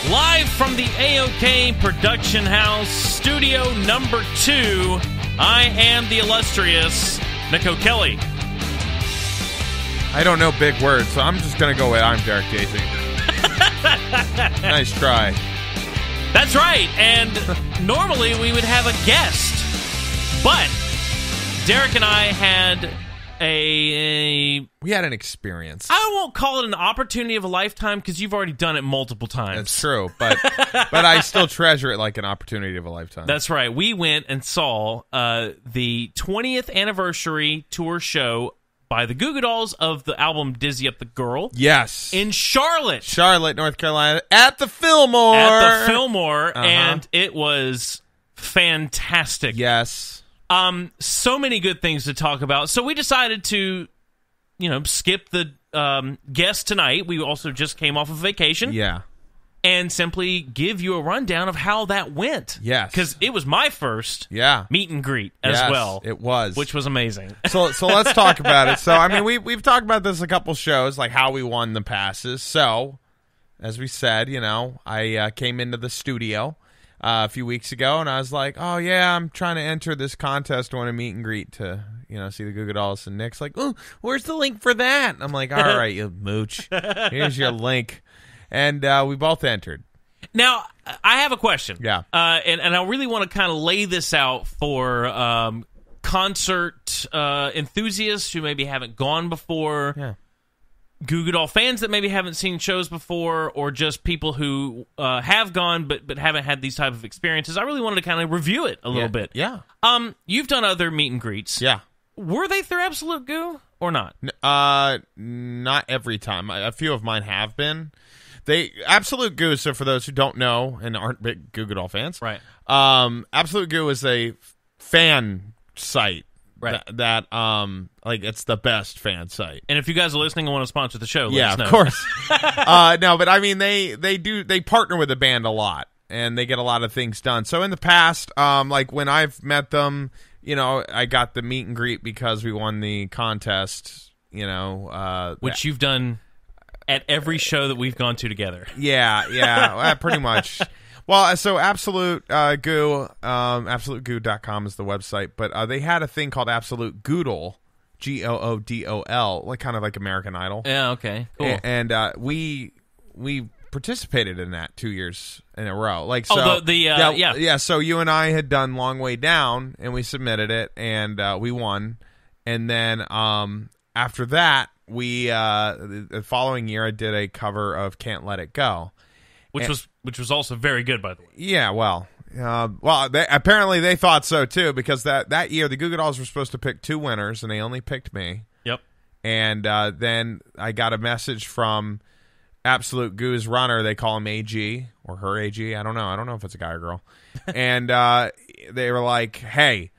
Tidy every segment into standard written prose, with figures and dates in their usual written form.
Live from the AOK Production House, studio number 2, I am the illustrious Nick O'Kelly. I don't know big words, so I'm just going to go with I'm Derek Daisy. Nice try. That's right, and normally we would have a guest, but Derek and I had we had an experience. I won't call it an opportunity of a lifetime because you've already done it multiple times. That's true, but I still treasure it like an opportunity of a lifetime. That's right. We went and saw the 20th anniversary tour show by the Goo Goo Dolls of the album Dizzy Up the Girl. Yes. In Charlotte, North Carolina, at the Fillmore. And it was fantastic. Yes. So many good things to talk about. So we decided to, skip the guest tonight. We also just came off of vacation. Yeah. And simply give you a rundown of how that went. Yes. Because it was my first meet and greet as well. It was. Which was amazing. So let's talk about it. So, I mean, we've talked about this a couple shows, like how we won the passes. So, as we said, I came into the studio a few weeks ago, and I was like, oh, yeah, I'm trying to enter this contest. I want to meet and greet to, see the Goo Goo Dolls. And Nick's like, oh, where's the link for that? And I'm like, all right, you mooch. Here's your link. And we both entered. Now, I have a question. Yeah. And I really want to kind of lay this out for concert enthusiasts who maybe haven't gone before. Yeah. Goo Goo Doll fans that maybe haven't seen shows before, or just people who have gone but haven't had these type of experiences. I really wanted to kind of review it a little bit. Yeah. You've done other meet and greets. Yeah. Were they through Absolute Goo or not? Not every time. A few of mine have been. Absolute Goo, so for those who don't know and aren't big Goo Goo Doll fans, right? Absolute Goo is a fan site. Right. That it's the best fan site. And if you guys are listening and want to sponsor the show, let us know. Of course. No, but I mean they partner with the band a lot, and they get a lot of things done. So in the past, like when I've met them, I got the meet and greet because we won the contest. Which you've done at every show that we've gone to together. Yeah, pretty much. Well, so Absolute Goo, AbsoluteGoo.com is the website, but they had a thing called Absolute Goodle, Goodol, like kind of like American Idol. Yeah, okay, cool. And we participated in that 2 years in a row. Like, so, so you and I had done Long Way Down, and we submitted it, and we won. And then after that, the following year, I did a cover of Can't Let It Go. Which was also very good, by the way. Yeah, apparently they thought so too, because that year the Goo Goo Dolls were supposed to pick 2 winners, and they only picked me. Yep. And then I got a message from Absolute Goo's runner. They call him AG or her AG. I don't know if it's a guy or girl. And they were like, "Hey,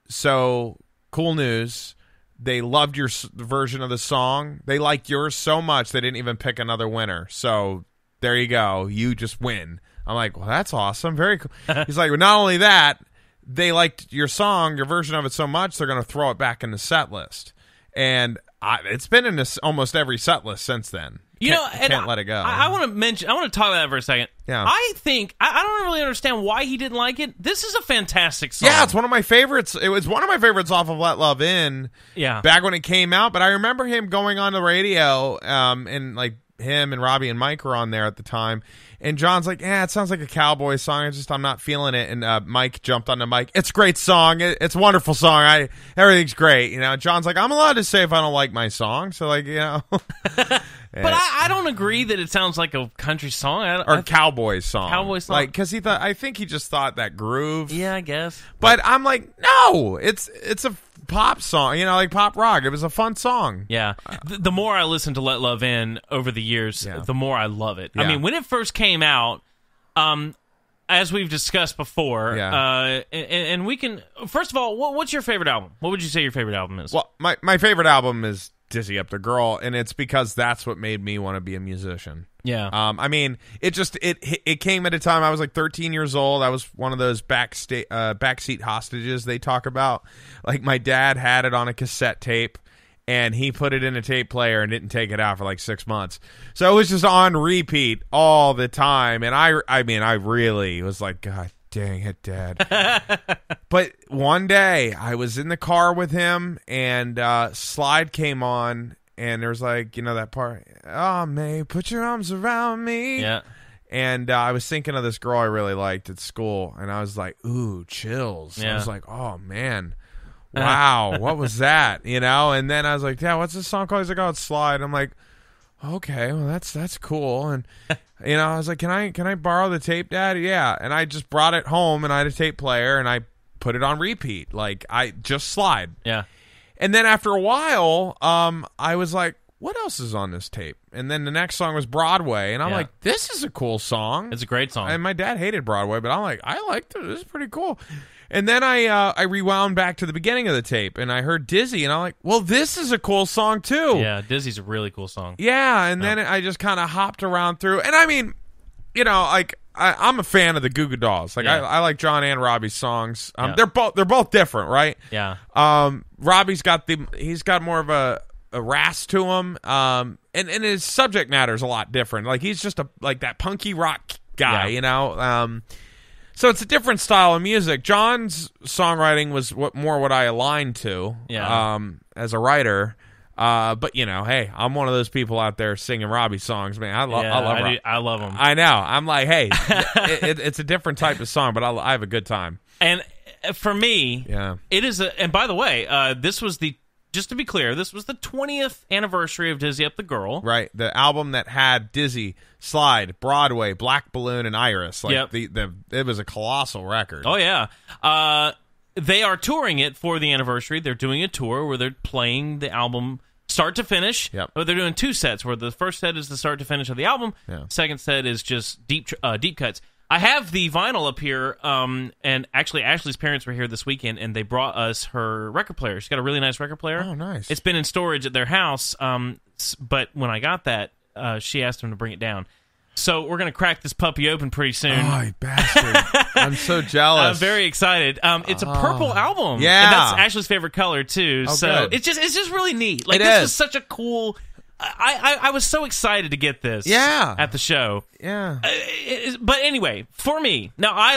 so cool news." They loved your version of the song. They liked yours so much they didn't even pick another winner. So there you go. You just win. I'm like, well, that's awesome. Very cool. He's like, well, not only that, they liked your song, your version of it so much, they're going to throw it back in the set list. And it's been in almost every set list since then. Can't let it go. I want to talk about that for a second. Yeah. I think, I don't really understand why he didn't like it. This is a fantastic song. Yeah, it's one of my favorites. It was one of my favorites off of Let Love In. Yeah. Back when it came out. But I remember him going on the radio, and like him and Robbie and Mike were on there at the time. And John's like, it sounds like a cowboy song. I'm not feeling it. And Mike jumped on the mic. It's a great song. It's a wonderful song. Everything's great. John's like, I'm allowed to say if I don't like my song. So But I don't agree that it sounds like a country song. Or cowboy song. Cowboy song. Like, because I think he just thought that groove. Yeah, I guess. But I'm like, no, it's a pop song, like pop rock. It was a fun song. Yeah. The more I listen to Let Love In over the years, the more I love it. Yeah. I mean, when it first came out, as we've discussed before, and we can, first of all, what's your favorite album? What would you say your favorite album is? Well, my favorite album is Dizzy Up the Girl, and it's because that's what made me want to be a musician. Yeah. I mean, it came at a time I was like 13 years old. I was one of those backseat hostages they talk about. Like, my dad had it on a cassette tape, and he put it in a tape player and didn't take it out for like 6 months. So it was just on repeat all the time. And I mean, I really was like, God dang it, Dad. But one day I was in the car with him, and Slide came on, and there was like, you know, that part, oh, May, put your arms around me. Yeah. And I was thinking of this girl I really liked at school, and I was like, ooh, chills. Yeah. I was like, oh, man. Wow, what was that? You know, and then I was like, "Yeah, what's this song called?" He's like, "Oh, it's Slide." I'm like, "Okay, well, that's cool." And you know, I was like, "Can I borrow the tape, Dad?" Yeah, and I just brought it home, and I had a tape player, and I put it on repeat, like I just Slide. Yeah. And then after a while, I was like, "What else is on this tape?" And then the next song was Broadway, and I'm like, "This is a cool song. It's a great song." And my dad hated Broadway, but I'm like, I liked it. This is pretty cool. And then I rewound back to the beginning of the tape, and I heard Dizzy, and I'm like, well, this is a cool song, too. Yeah, Dizzy's a really cool song. Yeah, and then I just kind of hopped around through. And I mean, you know, like, I'm a fan of the Goo Goo Dolls. Like, I like John and Robbie's songs. They're both different, right? Yeah. Robbie's he's got more of a rasp to him, and his subject matter is a lot different. Like, he's just that punky rock guy, you know? So it's a different style of music. John's songwriting was what I aligned to as a writer. But, you know, hey, I'm one of those people out there singing Robbie songs, man. I love them. I know. I'm like, hey, it's a different type of song, but I have a good time. And for me, it is and by the way, just to be clear, this was the 20th anniversary of Dizzy Up the Girl. Right. The album that had Dizzy, Slide, Broadway, Black Balloon, and Iris. Like it was a colossal record. Oh, yeah. They are touring it for the anniversary. They're doing a tour where they're playing the album start to finish. Yep. But they're doing 2 sets, where the first set is the start to finish of the album. Yeah. Second set is just deep cuts. I have the vinyl up here, and actually Ashley's parents were here this weekend, and they brought us her record player. She's got a really nice record player. Oh, nice. It's been in storage at their house, but when I got that, she asked them to bring it down. So we're going to crack this puppy open pretty soon. Oh, you bastard. I'm so jealous. I'm very excited. It's a purple album. Yeah. And that's Ashley's favorite color, too. Oh, so good. it's just really neat. Like, this was such a cool... I was so excited to get this at the show. Yeah. But anyway, for me, now I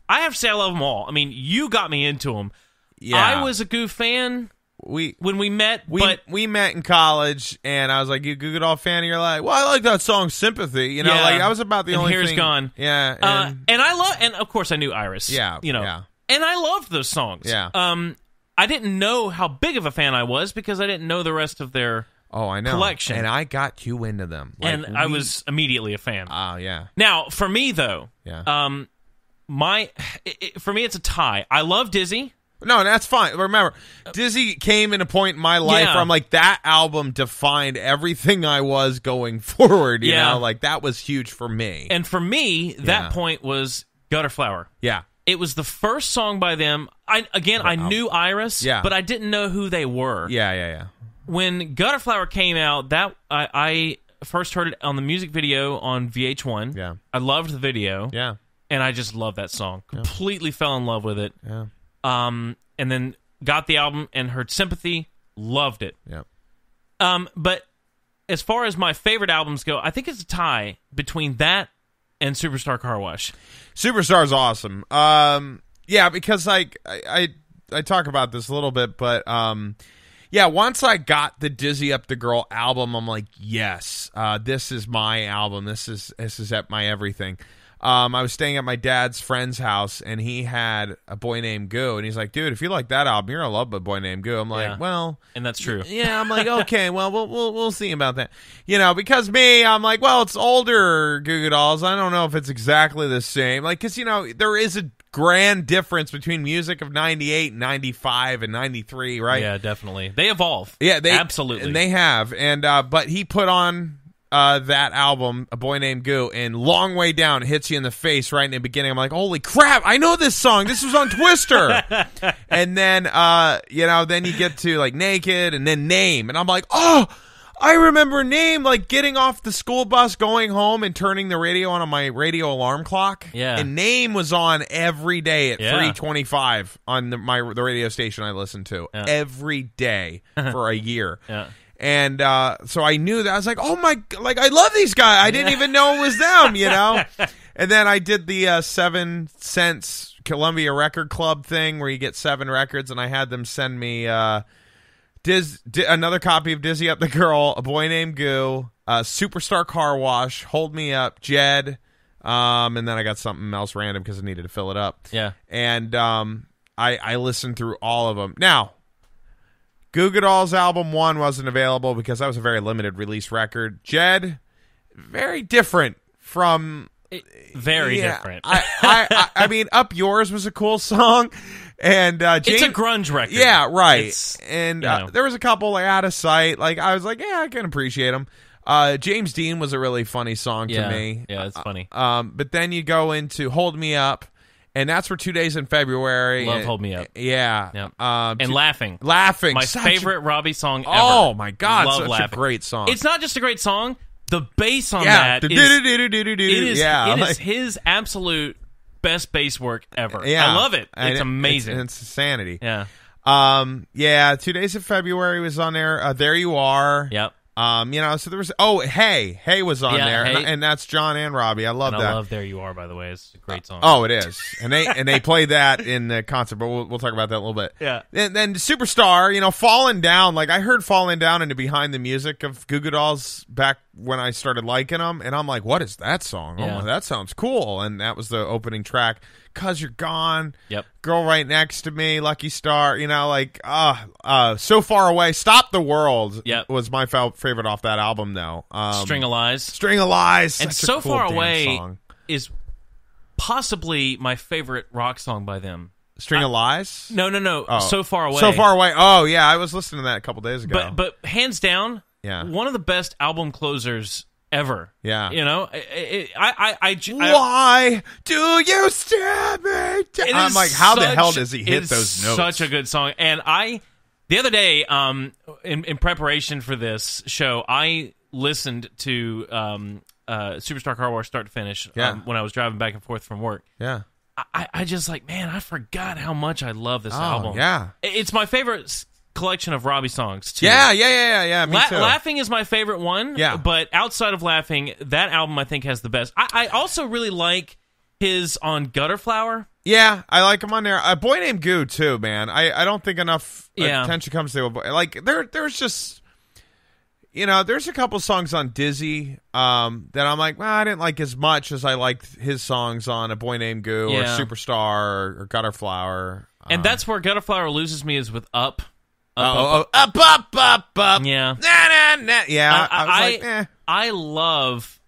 have to say I love them all. I mean, you got me into them. Yeah. I was a Goo fan when we met. We met in college, and I was like, you Goo Goo Doll fan? And you're like, well, I like that song Sympathy. You know, like that was about the only thing. Here's Gone. Yeah. And of course I knew Iris. Yeah. You know. Yeah. And I loved those songs. Yeah. I didn't know how big of a fan I was because I didn't know the rest of their I know. collection. And I got you into them. Like, I was immediately a fan. Oh, yeah. Now, for me, though, for me, it's a tie. I love Dizzy. No, that's fine. Remember, Dizzy came in a point in my life where I'm like, that album defined everything I was going forward. You know, like that was huge for me. And for me, that point was Gutter Flower. Yeah. It was the first song by them. I knew Iris, but I didn't know who they were. Yeah. When Gutter Flower came out, that I first heard it on the music video on VH1. Yeah. I loved the video. Yeah. And I just loved that song. Completely fell in love with it. Yeah. And then got the album and heard Sympathy. Loved it. Yeah. But as far as my favorite albums go, I think it's a tie between that and Superstar Car Wash. Superstar's awesome. Yeah, because like I talk about this a little bit, but yeah, once I got the Dizzy Up the Girl album, I'm like, yes, this is my album. This is at my everything. I was staying at my dad's friend's house, and he had A Boy Named Goo, and he's like, dude, if you like that album, you're gonna love A Boy Named Goo. I'm like, well, and that's true. Yeah, I'm like, okay, well, we'll see about that. You know, because me, I'm like, well, it's older Goo Goo Dolls. I don't know if it's exactly the same. Like, because, you know, there is a grand difference between music of 98 and 95 and 93, right? Yeah, definitely. They evolve. Yeah, absolutely. And they have. And but he put on that album, A Boy Named Goo, and Long Way Down hits you in the face right in the beginning. I'm like, holy crap, I know this song. This was on Twister. And then, you know, then you get to like Naked and then Name. And I'm like, oh, I remember Name, like, getting off the school bus, going home, and turning the radio on my radio alarm clock. Yeah. And Name was on every day at 3:25 on the radio station I listened to. Yeah. Every day for a year. Yeah. And so I knew that. I was like, oh, my, like, I love these guys. I didn't even know it was them, you know? And then I did the 7 cents Columbia Record Club thing where you get 7 records, and I had them send me another copy of Dizzy Up the Girl, A Boy Named Goo, Superstar Car Wash, Hold Me Up, Jed, and then I got something else random because I needed to fill it up. Yeah. And I listened through all of them. Now, Goo Goo Dolls album 1 wasn't available because that was a very limited release record. Jed, very different from... Very different. I mean, Up Yours was a cool song. And James, it's a grunge record. Yeah, right. And there was a couple like Out of Sight. Like I was like, yeah, I can appreciate them. James Dean was a really funny song to me. Yeah, it's funny. But then you go into Hold Me Up, and that's for 2 days in February. Love Hold Me Up. Yeah. Yep. And Laughing. My favorite Robbie song ever. Oh my God, Love such Laughing. a great song. It's not just a great song. The bass on that is his absolute best bass work ever. Yeah. I love it. It's amazing. It's insanity. Yeah. 2 days of February was on there. There You Are. Yep. So there was Hey was on there, Hey. and that's John and Robbie. I love that. I love There You Are, by the way. It's a great song. Oh, it is, and they played that in the concert, but we'll talk about that a little bit. Yeah. And then Superstar, Falling Down. Like I heard Falling Down in the behind the music of Goo Goo Dolls back when I started liking them, and I'm like, what is that song? Yeah. Oh, that sounds cool. And that was the opening track. 'Cause You're Gone. Yep. Girl Right Next to Me, Lucky Star, So Far Away, Stop the World. Yep. Was my favorite off that album though. String of Lies. String of Lies. And Such So a cool Far damn Away song. is possibly my favorite rock song by them. String of Lies? No. Oh. So Far Away. So Far Away. Oh yeah, I was listening to that a couple days ago. But hands down, one of the best album closers ever. Yeah. Why do you stab me down? I'm like, how the hell does he hit those notes? Such a good song. And the other day, in preparation for this show, I listened to Superstar Car Wash start to finish when I was driving back and forth from work. Yeah. I just like, man, I forgot how much I love this album. Yeah. It's my favorite collection of Robbie songs too. Yeah. Me too. Laughing is my favorite one. Yeah. But outside of Laughing, that album I think has the best. I also really like his on Gutter Flower. Yeah, I like him on there. A Boy Named Goo too, man. I don't think enough attention comes to a boy. Like there's just there's a couple songs on Dizzy that I'm like, well, I didn't like as much as I liked his songs on A Boy Named Goo or Superstar or Gutter Flower. And that's where Gutter Flower loses me is with Up. Up. Yeah. Nah. Yeah. I love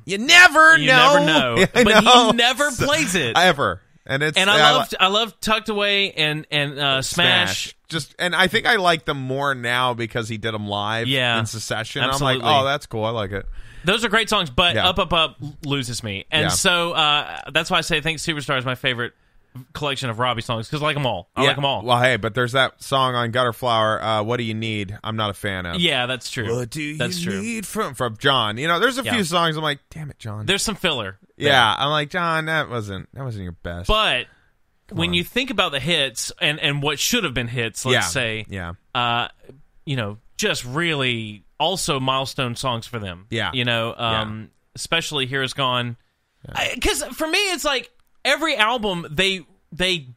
You never know. But he never plays it. Ever. I love Tucked Away and Smash. And I think I like them more now because he did them live in Secession. Absolutely. I'm like, oh, that's cool. I like it. Those are great songs, but Up loses me. And so that's why I say I think Superstar is my favorite collection of Robbie songs because I like them all. I like them all. Well, hey, but there's that song on Gutter Flower, What Do You Need? I'm not a fan of. Yeah, that's true. What do you need from John? There's a few songs I'm like, damn it, John. There's some filler. Yeah, I'm like, John, that wasn't your best. But when you think about the hits and what should have been hits, let's say, just really also milestone songs for them. Yeah. Especially Here Is Gone. Because for me, it's like every album they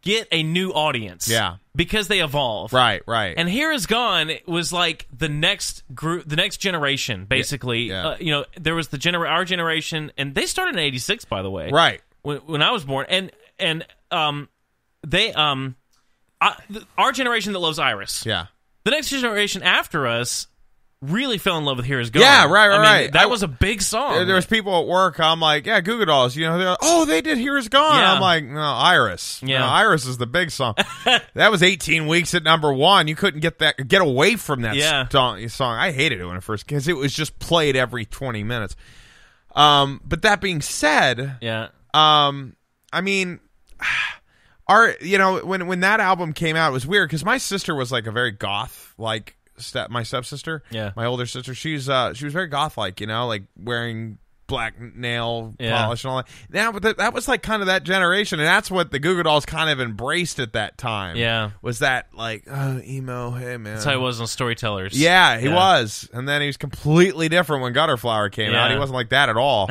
get a new audience. Yeah. Because they evolve. Right. And Here Is Gone was like the next group, the next generation, basically. Yeah. There was our generation, and they started in '86, by the way. Right. When I was born, and they our generation that loves Iris. Yeah. The next generation after us really fell in love with Here Is Gone. Yeah, right. That was a big song. There was people at work. I'm like, yeah, Goo Goo Dolls. They're like, oh, they did Here Is Gone. Yeah. I'm like, no, Iris. Yeah, no, Iris is the big song. That was 18 weeks at number 1. You couldn't get away from that song. I hated it when it first because it was just played every 20 minutes. But that being said, I mean, when that album came out, it was weird because my sister was like a very goth my stepsister, yeah, my older sister, she was very goth-like, like wearing black nail polish and all that. Now, but that was like kind of that generation, and that's what the Goo Goo Dolls kind of embraced at that time. Yeah, was that like emo? Hey man, that's how he was on Storytellers. Yeah, he was, and then he was completely different when Gutter Flower came out. He wasn't like that at all.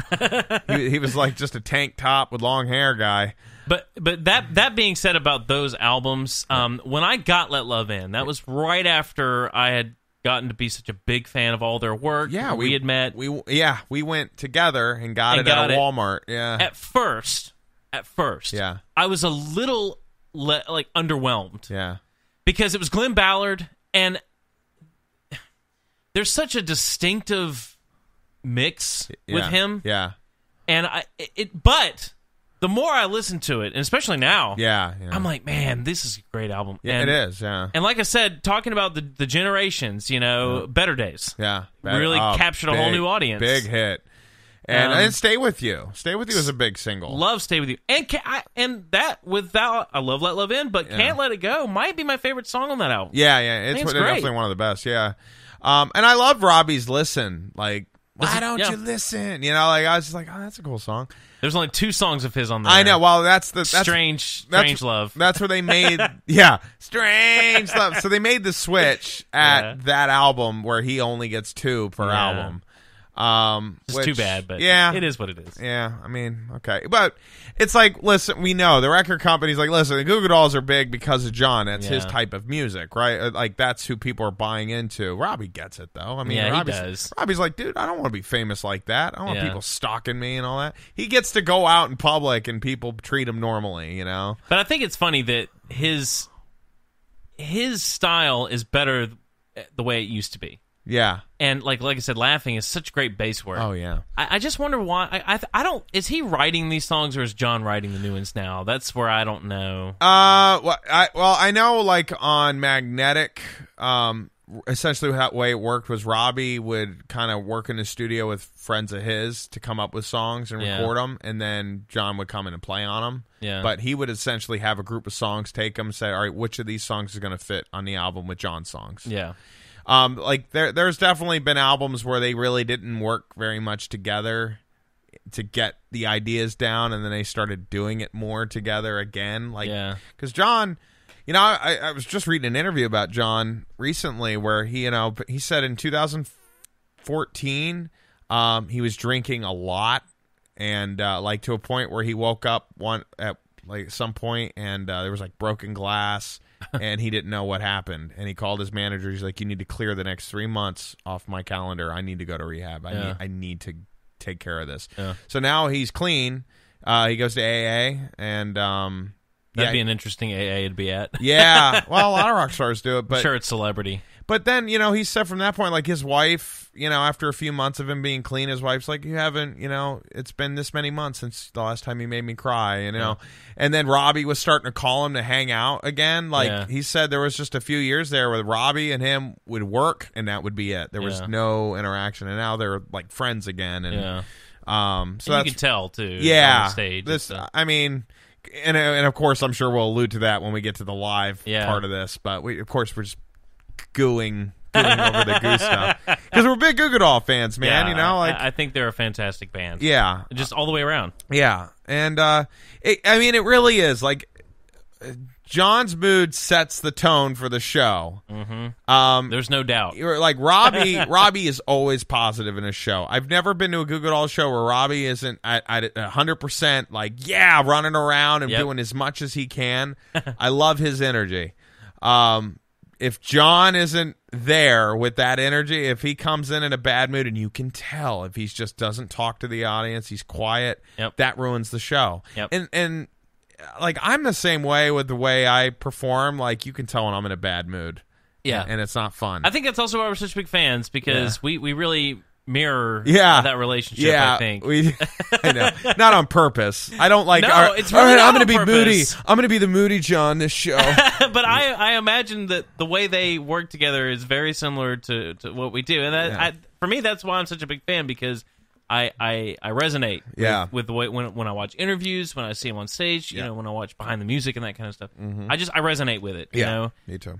he was like just a tank top with long hair guy. But that being said about those albums, when I got Let Love In, that was right after I had gotten to be such a big fan of all their work. Yeah, we had met. We went together and got it at a Walmart. Yeah. At first, yeah, I was a little like underwhelmed. Yeah, because it was Glenn Ballard, and there's such a distinctive mix with him. Yeah, and but the more I listen to it, and especially now, I'm like, man, this is a great album. Yeah, it is, yeah. And like I said, talking about the generations, Better Days. Yeah. Really captured a whole new audience. Big hit. And Stay With You. Stay With You is a big single. Love Stay With You. And that, without, I love Let Love In, but Can't Let It Go might be my favorite song on that album. Yeah. It's definitely one of the best, yeah. And I love Robbie's Listen. Like, why don't you listen? I was just like, oh, that's a cool song. There's only 2 songs of his on there. I know. Well, that's Strange Love. That's where they made Strange Love. So they made the switch at that album where he only gets 2 per album. It's too bad, but it is what it is. Yeah, I mean, okay. But it's like, listen, we know the record company's like, listen, the Goo Goo Dolls are big because of John. That's his type of music, right? Like, that's who people are buying into. Robbie gets it, though. I mean, he does. Robbie's like, dude, I don't want to be famous like that. I don't want people stalking me and all that. He gets to go out in public and people treat him normally, But I think it's funny that his style is better the way it used to be. Yeah. And like I said, Laughing is such great bass work. Oh, yeah. I just wonder why. I don't. Is he writing these songs or is John writing the new ones now? That's where I don't know. I know like on Magnetic, essentially that way it worked was Robbie would kind of work in the studio with friends of his to come up with songs and record them, and then John would come in and play on them. Yeah. But he would essentially have a group of songs, take them, say, all right, which of these songs is going to fit on the album with John's songs? Yeah. Like there's definitely been albums where they really didn't work very much together to get the ideas down, and then they started doing it more together again. Like, because John, I was just reading an interview about John recently where he said in 2014 he was drinking a lot, and like to a point where he woke up at some point and there was like broken glass. And he didn't know what happened, and he called his manager. He's like, you need to clear the next 3 months off my calendar. I need to go to rehab. I need to take care of this. So now he's clean. He goes to AA, and that'd be an interesting AA to be at. Yeah, well, a lot of rock stars do it, but I'm sure it's celebrity. But then, he said from that point, like his wife, after a few months of him being clean, his wife's like, you haven't, it's been this many months since the last time you made me cry, And then Robbie was starting to call him to hang out again. Like he said there was just a few years there where Robbie and him would work, and that would be it. There was no interaction, and now they're like friends again. And so you can tell, too, on the stage. I mean... And of course, I'm sure we'll allude to that when we get to the live part of this. But we're just gooing over the Goo stuff because we're big Goo Goo Doll fans, man. I think they're a fantastic band. Yeah, just all the way around. Yeah, and it really is like John's mood sets the tone for the show. Mm-hmm. There's no doubt. Like Robbie is always positive in a show. I've never been to a Goo Goo Dolls show where Robbie isn't at 100% like running around and doing as much as he can. I love his energy. If John isn't there with that energy, if he comes in a bad mood, and you can tell if he just doesn't talk to the audience, he's quiet, that ruins the show. And like I'm the same way with the way I perform. Like you can tell when I'm in a bad mood. Yeah, and it's not fun. I think that's also why we're such big fans, because we really mirror that relationship. I think I know, not on purpose. I don't like. No, it's really not I'm going to be purpose. Moody. I'm going to be the Moody John this show. But I imagine that the way they work together is very similar to what we do, and for me, that's why I'm such a big fan, because I resonate with the way when I watch interviews, when I see him on stage, when I watch behind the music and that kind of stuff. I resonate with it. You know, me too.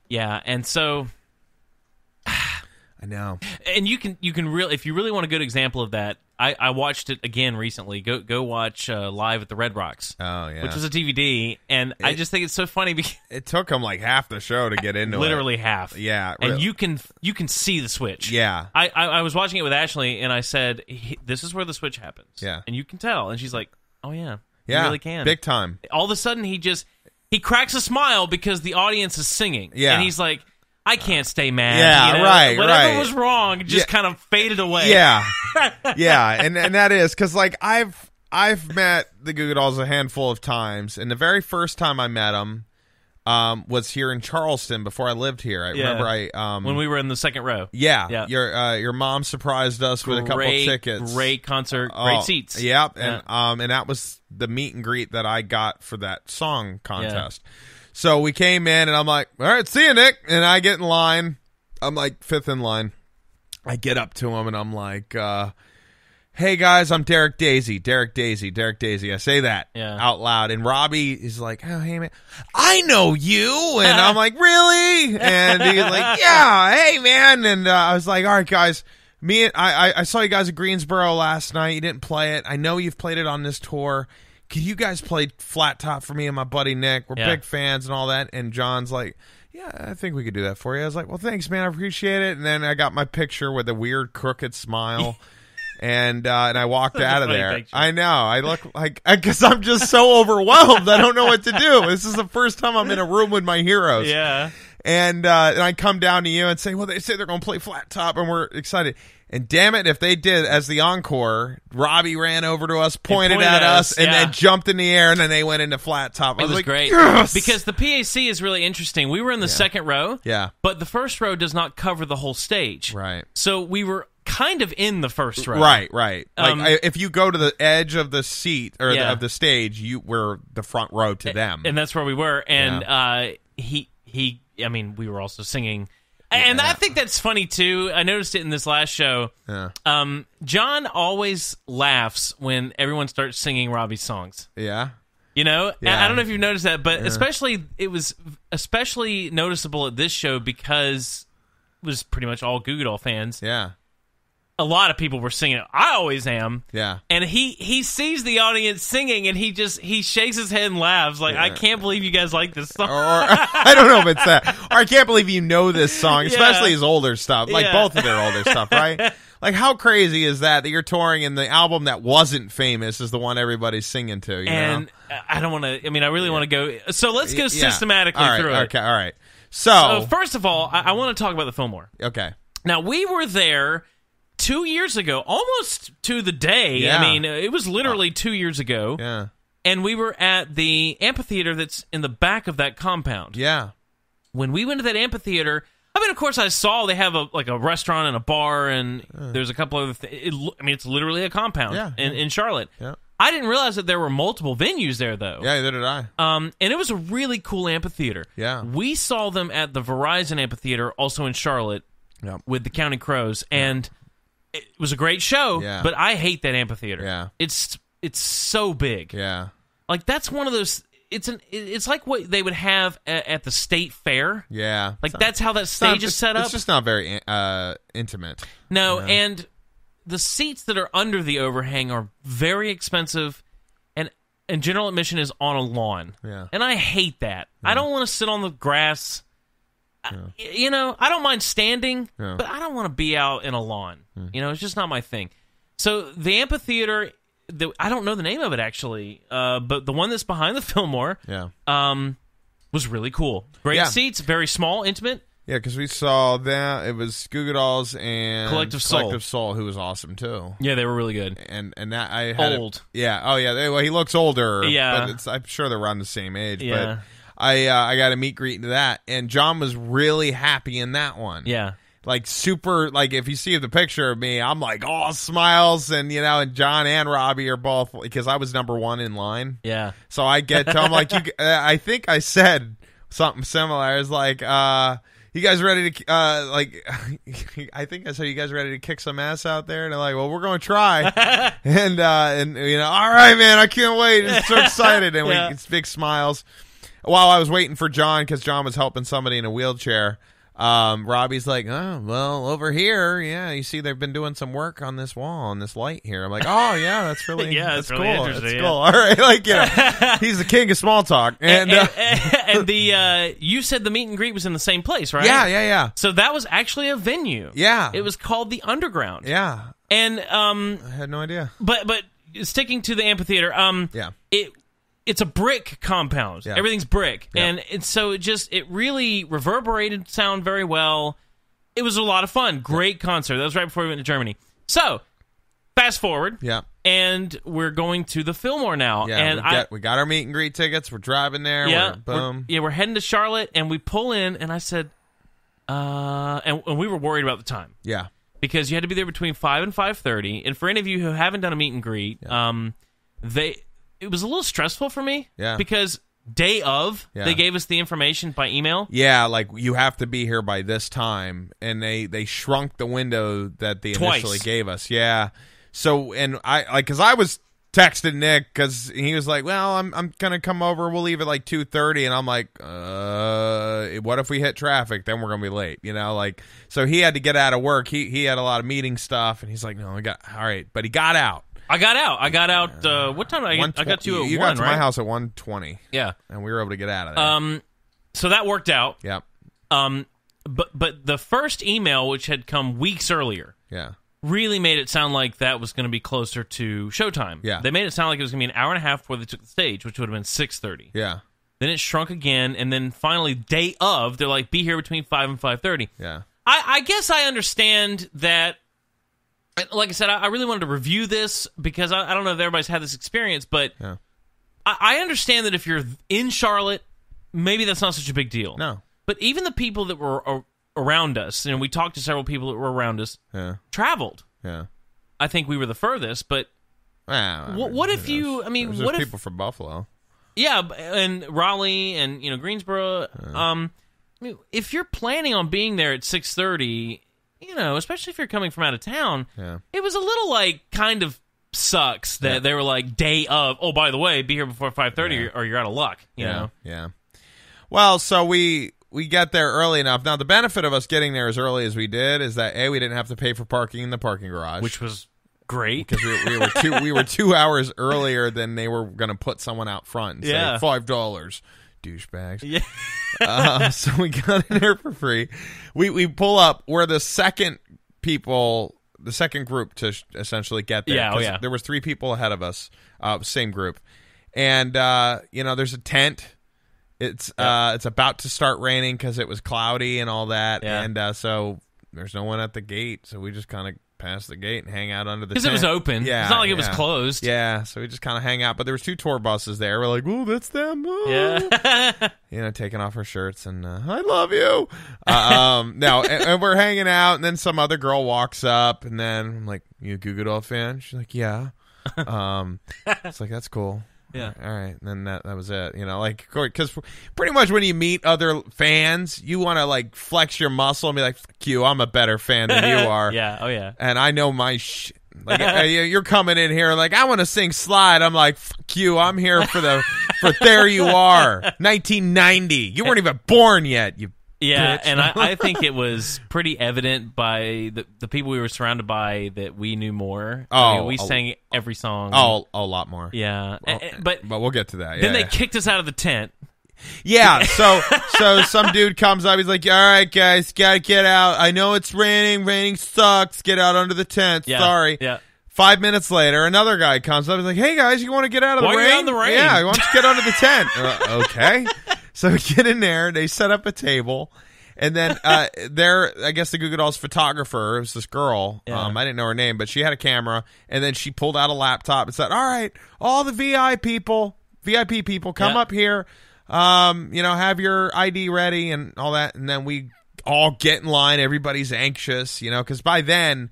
Yeah, and so I know. And you can really, if you really want a good example of that, I watched it again recently. Go watch Live at the Red Rocks. Oh yeah, which was a DVD, and I just think it's so funny because it took them like half the show to get into literally half. Yeah, and you can see the switch. Yeah, I was watching it with Ashley, and I said, "This is where the switch happens." Yeah, and you can tell, and she's like, "Oh yeah, yeah, you really can, big time." All of a sudden, he cracks a smile because the audience is singing. Yeah, and he's like, I can't stay mad. Yeah, right. Whatever was wrong just kind of faded away. Yeah, yeah, and that is because like I've met the Goo Goo Dolls a handful of times, and the very first time I met them was here in Charleston before I lived here. I remember when we were in the second row. Yeah. Your mom surprised us with a couple of tickets. Great concert, great seats. Yep, and that was the meet and greet that I got for that song contest. Yeah. So we came in, and I'm like, all right, see you, Nick. And I get in line. I'm like fifth in line. I get up to him, and I'm like, hey, guys, I'm Derek Daisy. I say that out loud. And Robbie is like, oh, hey, man, I know you. And I'm like, really? And he's like, yeah, hey, man. And I was like, all right, guys. I saw you guys at Greensboro last night. You didn't play it. I know you've played it on this tour. Can you guys play Flat Top for me and my buddy Nick? We're big fans and all that. And John's like, yeah, I think we could do that for you. I was like, well, thanks, man. I appreciate it. And then I got my picture with a weird crooked smile. And I walked out of there. Picture. I know. I look like, because I'm just so overwhelmed. I don't know what to do. This is the first time I'm in a room with my heroes. Yeah. And I come down to you and say, well, they say they're going to play Flat Top, and we're excited. And damn it, if they did, as the encore, Robbie ran over to us, pointed at us, and then jumped in the air, and then they went into Flat Top. It was like, great. Yes! Because the PAC is really interesting. We were in the second row, but the first row does not cover the whole stage. Right. So we were kind of in the first row. Right. Like, if you go to the edge of the seat, or of the stage, you were the front row to them. And that's where we were. And we were also singing. And I think that's funny, too. I noticed it in this last show. Yeah. John always laughs when everyone starts singing Robbie's songs. Yeah. You know? Yeah. I don't know if you've noticed that, but it was especially noticeable at this show because it was pretty much all Goo Goo Doll fans. Yeah. A lot of people were singing it. I always am. Yeah. And he sees the audience singing, and he shakes his head and laughs like, I can't believe you guys like this song. Or I don't know if it's that. Or I can't believe you know this song, especially his older stuff. Like both of their older stuff, right? Like, how crazy is that you're touring and the album that wasn't famous is the one everybody's singing to, you know? I don't want to, I really want to go. So let's go systematically through it. Okay, all right. So first of all, I want to talk about the Fillmore. Okay. Now, we were there 2 years ago, almost to the day. Yeah. It was literally 2 years ago. Yeah. And we were at the amphitheater that's in the back of that compound. Yeah. When we went to that amphitheater, of course, I saw they have a restaurant and a bar, and there's a couple other things. It's literally a compound in Charlotte. Yeah. I didn't realize that there were multiple venues there, though. Yeah, neither did I. And it was a really cool amphitheater. Yeah. We saw them at the Verizon Amphitheater, also in Charlotte, with the Counting Crows, and it was a great show, but I hate that amphitheater. Yeah. It's so big. Yeah. Like, that's one of those... It's like what they would have at the state fair. Yeah. Like, that's how that stage is set up. It's just not very intimate. No, and the seats that are under the overhang are very expensive, and general admission is on a lawn. Yeah. And I hate that. I don't want to sit on the grass. I don't mind standing, but I don't want to be out in a lawn. It's just not my thing. So the amphitheater... I don't know the name of it, actually, but the one that's behind the Fillmore was really cool. Great seats, very small, intimate. Yeah, because we saw that. It was Goo Goo Dolls and Collective Soul, who was awesome, too. Yeah, they were really good. And that I had old. Well, he looks older. Yeah. But I'm sure they're around the same age. Yeah. But I got a meet greet into that, and John was really happy in that one. Yeah. Like, super, like, if you see the picture of me, I'm like, oh, smiles, and, and John and Robbie are both, because I was number one in line. Yeah. So I get to him, like, I think I said something similar. I was like, you guys ready to, I think I said, you guys ready to kick some ass out there? And they're like, well, we're going to try. and all right, man, I can't wait. I'm so excited. And it's big smiles. while I was waiting for John, because John was helping somebody in a wheelchair, Robbie's like, oh, well, over here, yeah, you see they've been doing some work on this wall, on this light here. I'm like, oh, yeah, that's really, that's really cool. interesting. That's cool. All right, like, he's the king of small talk. And you said the meet and greet was in the same place, right? Yeah. So that was actually a venue. Yeah. It was called the Underground. Yeah. And I had no idea. But sticking to the amphitheater, it's a brick compound. Yeah. Everything's brick. Yeah. And so it really reverberated sound very well. It was a lot of fun. Great concert. That was right before we went to Germany. So, fast forward. Yeah. And we're going to the Fillmore now. Yeah, and we got our meet and greet tickets. We're driving there. Yeah. Boom. We're heading to Charlotte, and we pull in, and I said, and we were worried about the time. Yeah. Because you had to be there between 5 and 5:30. And for any of you who haven't done a meet and greet, it was a little stressful for me. Yeah. Because day of, they gave us the information by email. Yeah, like you have to be here by this time, and they shrunk the window that they initially gave us. Yeah. So, and because I was texting Nick because he was like, well, I'm gonna come over, we'll leave at like 2:30, and I'm like, what if we hit traffic, then we're gonna be late, so he had to get out of work. He had a lot of meeting stuff, and he's like, no, all right, but he got out. I got out. What time did I got to? You got to my house at 1:20. Yeah, and we were able to get out of there. So that worked out. Yep. But the first email, which had come weeks earlier, really made it sound like that was going to be closer to showtime. Yeah. They made it sound like it was going to be an hour and a half before they took the stage, which would have been 6:30. Yeah. Then it shrunk again, and then finally, day of, they're like, be here between 5 and 5:30. Yeah. I guess I understand that. Like I said, I really wanted to review this because I don't know if everybody's had this experience, but I understand that if you're in Charlotte, maybe that's not such a big deal. No. But even the people that were around us, we talked to several people that were around us, traveled. Yeah. I think we were the furthest, but what if you, what if people from Buffalo? Yeah, and Raleigh and, Greensboro. If you're planning on being there at 6:30, especially if you're coming from out of town, it was a little kind of sucks that they were like day of, oh, by the way, be here before 5:30 or you're out of luck, you know? Yeah. Well, so we get there early enough. Now, the benefit of us getting there as early as we did is that, we didn't have to pay for parking in the parking garage. Which was great. Because we were 2 hours earlier than they were going to put someone out front and say, $5. Douchebags. Yeah. So we got in there for free. We pull up. We're the second group to essentially get there. Yeah, There was 3 people ahead of us, same group. And, there's a tent. It's about to start raining because it was cloudy and all that. Yeah. And so there's no one at the gate. So we just kind of pass the gate and hang out under the tent. Because it was open. Yeah, it's not like it was closed. Yeah, so we just kind of hang out. But there was 2 tour buses there. We're like, oh, that's them. Oh. Yeah. Taking off our shirts and, I love you. No, and we're hanging out, and then some other girl walks up, and then I'm like, you a Goo Goo Doll fan? She's like, yeah. It's like, that's cool. Yeah. All right. And then that was it. Because pretty much when you meet other fans, you want to flex your muscle and be like, fuck you, I'm a better fan than you are. Yeah. Oh, yeah. And I know my you're coming in here like, I want to sing Slide. I'm like, fuck you, I'm here for There You Are, 1990. You weren't even born yet, you Yeah, bitch. And I think it was pretty evident by the people we were surrounded by that we knew more. We sang every song. A lot more. Yeah, well, but we'll get to that. Then they kicked us out of the tent. Yeah, so some dude comes up. He's like, all right, guys, gotta get out. I know it's raining. Raining sucks. Get out under the tent. Yeah, sorry. Yeah. 5 minutes later, another guy comes up. He's like, hey, guys, you want to get out of the rain? Why are you out in the rain? Yeah, why don't you get under the tent? Okay. So we get in there. They set up a table. And then I guess the Goo Goo Dolls photographer, it was this girl. Yeah. I didn't know her name, but she had a camera. And then she pulled out a laptop and said, all right, all the VIP people, come up here. Have your ID ready and all that. And then we all get in line. Everybody's anxious, because by then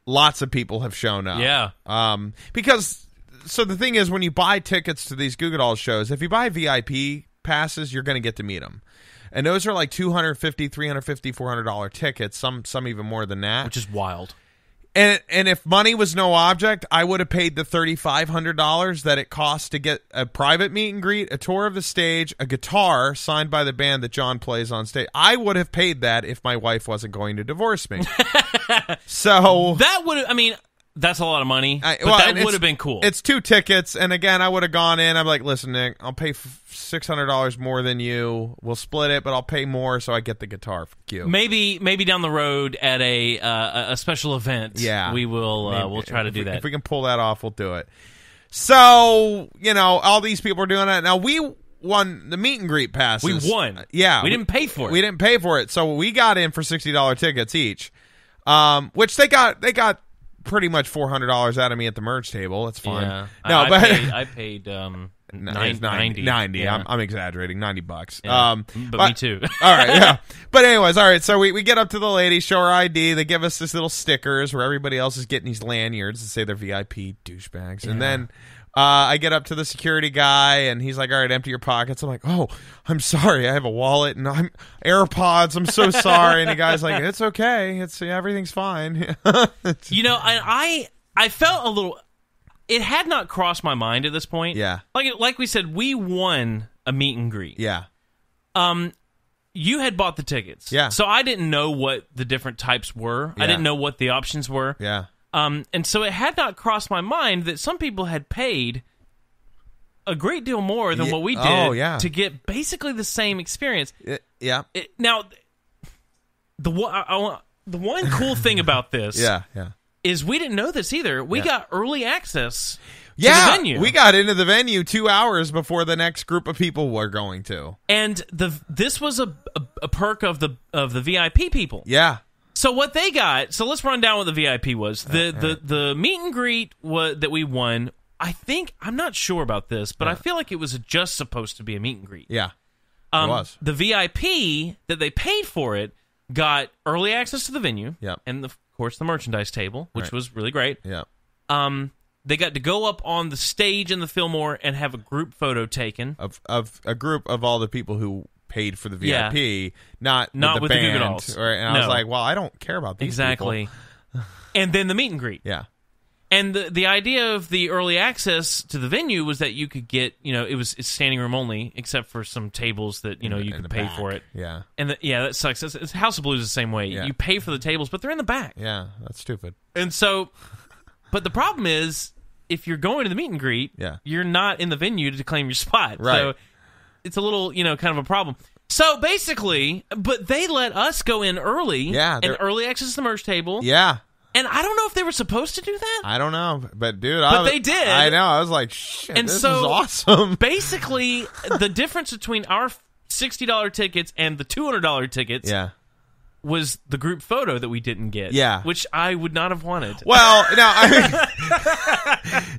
lots of people have shown up. Yeah. So the thing is, when you buy tickets to these Goo Goo Dolls shows, if you buy VIP passes, you're going to get to meet them. And those are like $250, $350, $400 tickets, some even more than that. Which is wild. And if money was no object, I would have paid the $3,500 that it cost to get a private meet and greet, a tour of the stage, a guitar signed by the band that John plays on stage. I would have paid that if my wife wasn't going to divorce me. So that would, I mean, that's a lot of money, but that would have been cool. It's 2 tickets, and again, I would have gone in. I'm like, listen, Nick, I'll pay $600 more than you. We'll split it, but I'll pay more so I get the guitar. Fuck you. Maybe down the road at a special event. Yeah, we will. We'll try to do that. If we can pull that off, we'll do it. So all these people are doing that now. We won the meet and greet passes. We won. Yeah, we didn't pay for it. We didn't pay for it, so we got in for $60 tickets each, which they got pretty much $400 out of me at the merge table. That's fine. Yeah. I paid $90. Yeah. I'm exaggerating. $90. Yeah. But me too. All right. Yeah. But anyways, all right. So we get up to the lady, show her ID. They give us this little stickers where everybody else is getting these lanyards that say they're VIP douchebags. And then I get up to the security guy, and he's like, all right, empty your pockets. I'm like, oh, I'm sorry. I have a wallet and I'm AirPods. I'm so sorry. And the guy's like, it's okay. Everything's fine. I felt a little... It had not crossed my mind at this point. Yeah. Like we said, we won a meet and greet. Yeah. You had bought the tickets. Yeah. So I didn't know what the different types were. Yeah. I didn't know what the options were. Yeah. And so it had not crossed my mind that some people had paid a great deal more than what we did to get basically the same experience. Yeah. Now, the one cool thing about this is we didn't know this either. We got early access to the venue. We got into the venue 2 hours before the next group of people were going to. And this was a perk of the VIP people. Yeah. So what they got, so let's run down what the VIP was. The meet and greet that we won, I'm not sure about this, but I feel like it was just supposed to be a meet and greet. Yeah, it was. The VIP that they paid for it got early access to the venue, and of course the merchandise table, which was really great. Yeah. They got to go up on the stage in the Fillmore and have a group photo taken of a group of all the people who paid for the VIP, not with the Goo Goo band. Dolls. And I was like, well, I don't care about these people. And then the meet and greet. Yeah. And the idea of the early access to the venue was that you could get, it's standing room only, except for some tables that, you could pay for it. Yeah. And that sucks. It's House of Blues the same way. Yeah. You pay for the tables, but they're in the back. Yeah, that's stupid. And so, but the problem is, if you're going to the meet and greet, you're not in the venue to claim your spot. Right. So it's a little, kind of a problem. So basically, but they let us go in early and early access to the merch table. Yeah. And I don't know if they were supposed to do that. I don't know. But, dude, they did. I know. I was like, shit, this is awesome. Basically, the difference between our $60 tickets and the $200 tickets was the group photo that we didn't get. Yeah. Which I would not have wanted. Well,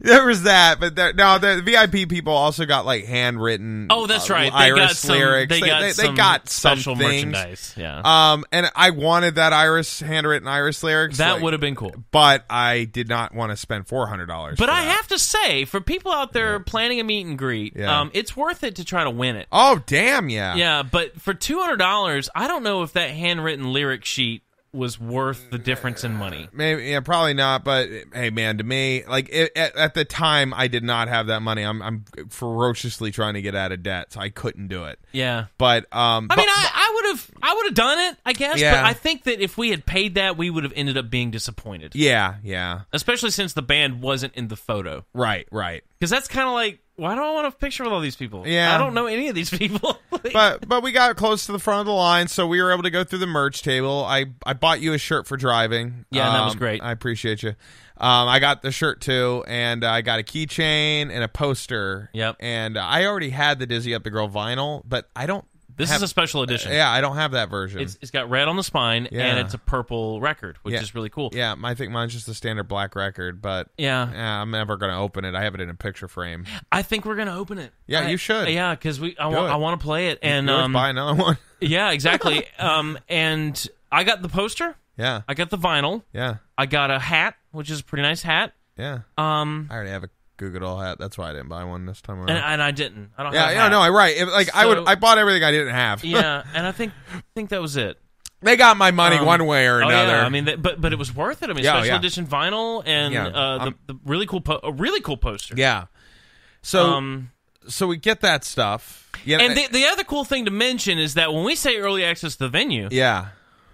there was that, but the VIP people also got like handwritten. Oh, that's right. Irish lyrics. They got some special merchandise. Yeah. And I wanted that handwritten Irish lyrics. That would have been cool. But I did not want to spend $400. But I have to say, for people out there planning a meet and greet, it's worth it to try to win it. Oh, damn, yeah. Yeah, but for $200, I don't know if that handwritten lyric sheet was worth the difference in money. Maybe, probably not. But hey, man, to me, like at the time, I did not have that money. I'm ferociously trying to get out of debt, so I couldn't do it. Yeah, but I would have done it, I guess. Yeah. But I think that if we had paid that, we would have ended up being disappointed. Yeah. Especially since the band wasn't in the photo. Right. Because that's kind of like, why do I want a picture with all these people? Yeah. I don't know any of these people. but we got close to the front of the line, so we were able to go through the merch table. I bought you a shirt for driving. Yeah, that was great. I appreciate you. I got the shirt too, and I got a keychain and a poster. Yep. And I already had the Dizzy Up the Girl vinyl, but I don't. This is a special edition. I don't have that version. It's got red on the spine, and it's a purple record, which is really cool. Yeah, I think mine's just a standard black record, but I'm never going to open it. I have it in a picture frame. I think we're going to open it. Yeah, you should. Yeah, because I want to play it. And buy another one. Yeah, exactly. And I got the poster. Yeah. I got the vinyl. Yeah. I got a hat, which is a pretty nice hat. Yeah. I already have a Goo Goo Doll hat. That's why I didn't buy one this time around. And I didn't. I don't have a hat. No, right. I bought everything I didn't have. Yeah, and I think that was it. They got my money one way or another. Yeah. I mean, but it was worth it. I mean, special edition vinyl and the really cool poster. Yeah. So we get that stuff. Yeah. And the other cool thing to mention is that when we say early access to the venue,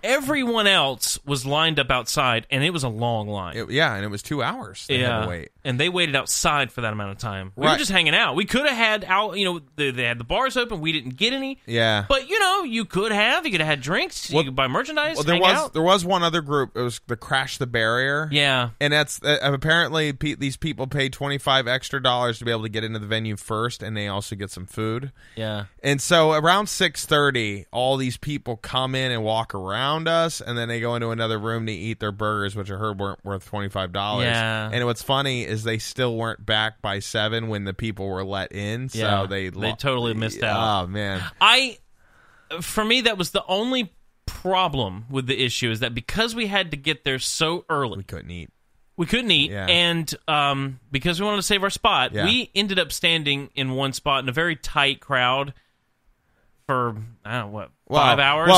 everyone else was lined up outside, and it was a long line. And it was 2 hours they had to wait. And they waited outside for that amount of time. We were just hanging out. We could have had they had the bars open. We didn't get any. Yeah. But, you could have. You could have had drinks. You could buy merchandise. Well, there was one other group. It was the Crash the Barrier. Yeah. And that's apparently these people paid $25 extra to be able to get into the venue first, and they also get some food. Yeah. And so around 6:30, all these people come in and walk around us, and then they go into another room to eat their burgers, which I heard weren't worth $25. Yeah. And what's funny is they still weren't back by 7 when the people were let in, so they totally missed out. Oh man! For me, that was the only problem with the issue, is that because we had to get there so early, we couldn't eat. And because we wanted to save our spot, we ended up standing in one spot in a very tight crowd for 5 hours.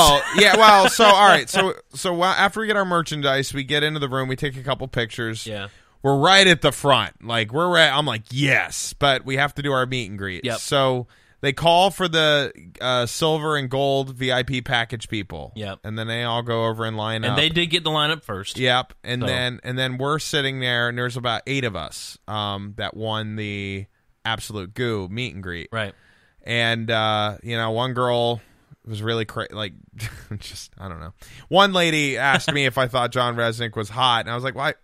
So all right. So after we get our merchandise, we get into the room. We take a couple pictures. Yeah, we're right at the front. Like I'm like, yes, but we have to do our meet and greet. Yep. So they call for the silver and gold VIP package people. Yep. And then they all go over and line up. And they did get the lineup first. Yep. And then we're sitting there, and there's about 8 of us that won the Absolute Goo meet and greet. Right. And one girl was really I don't know. One lady asked me if I thought John Resnick was hot, and I was like, "Why?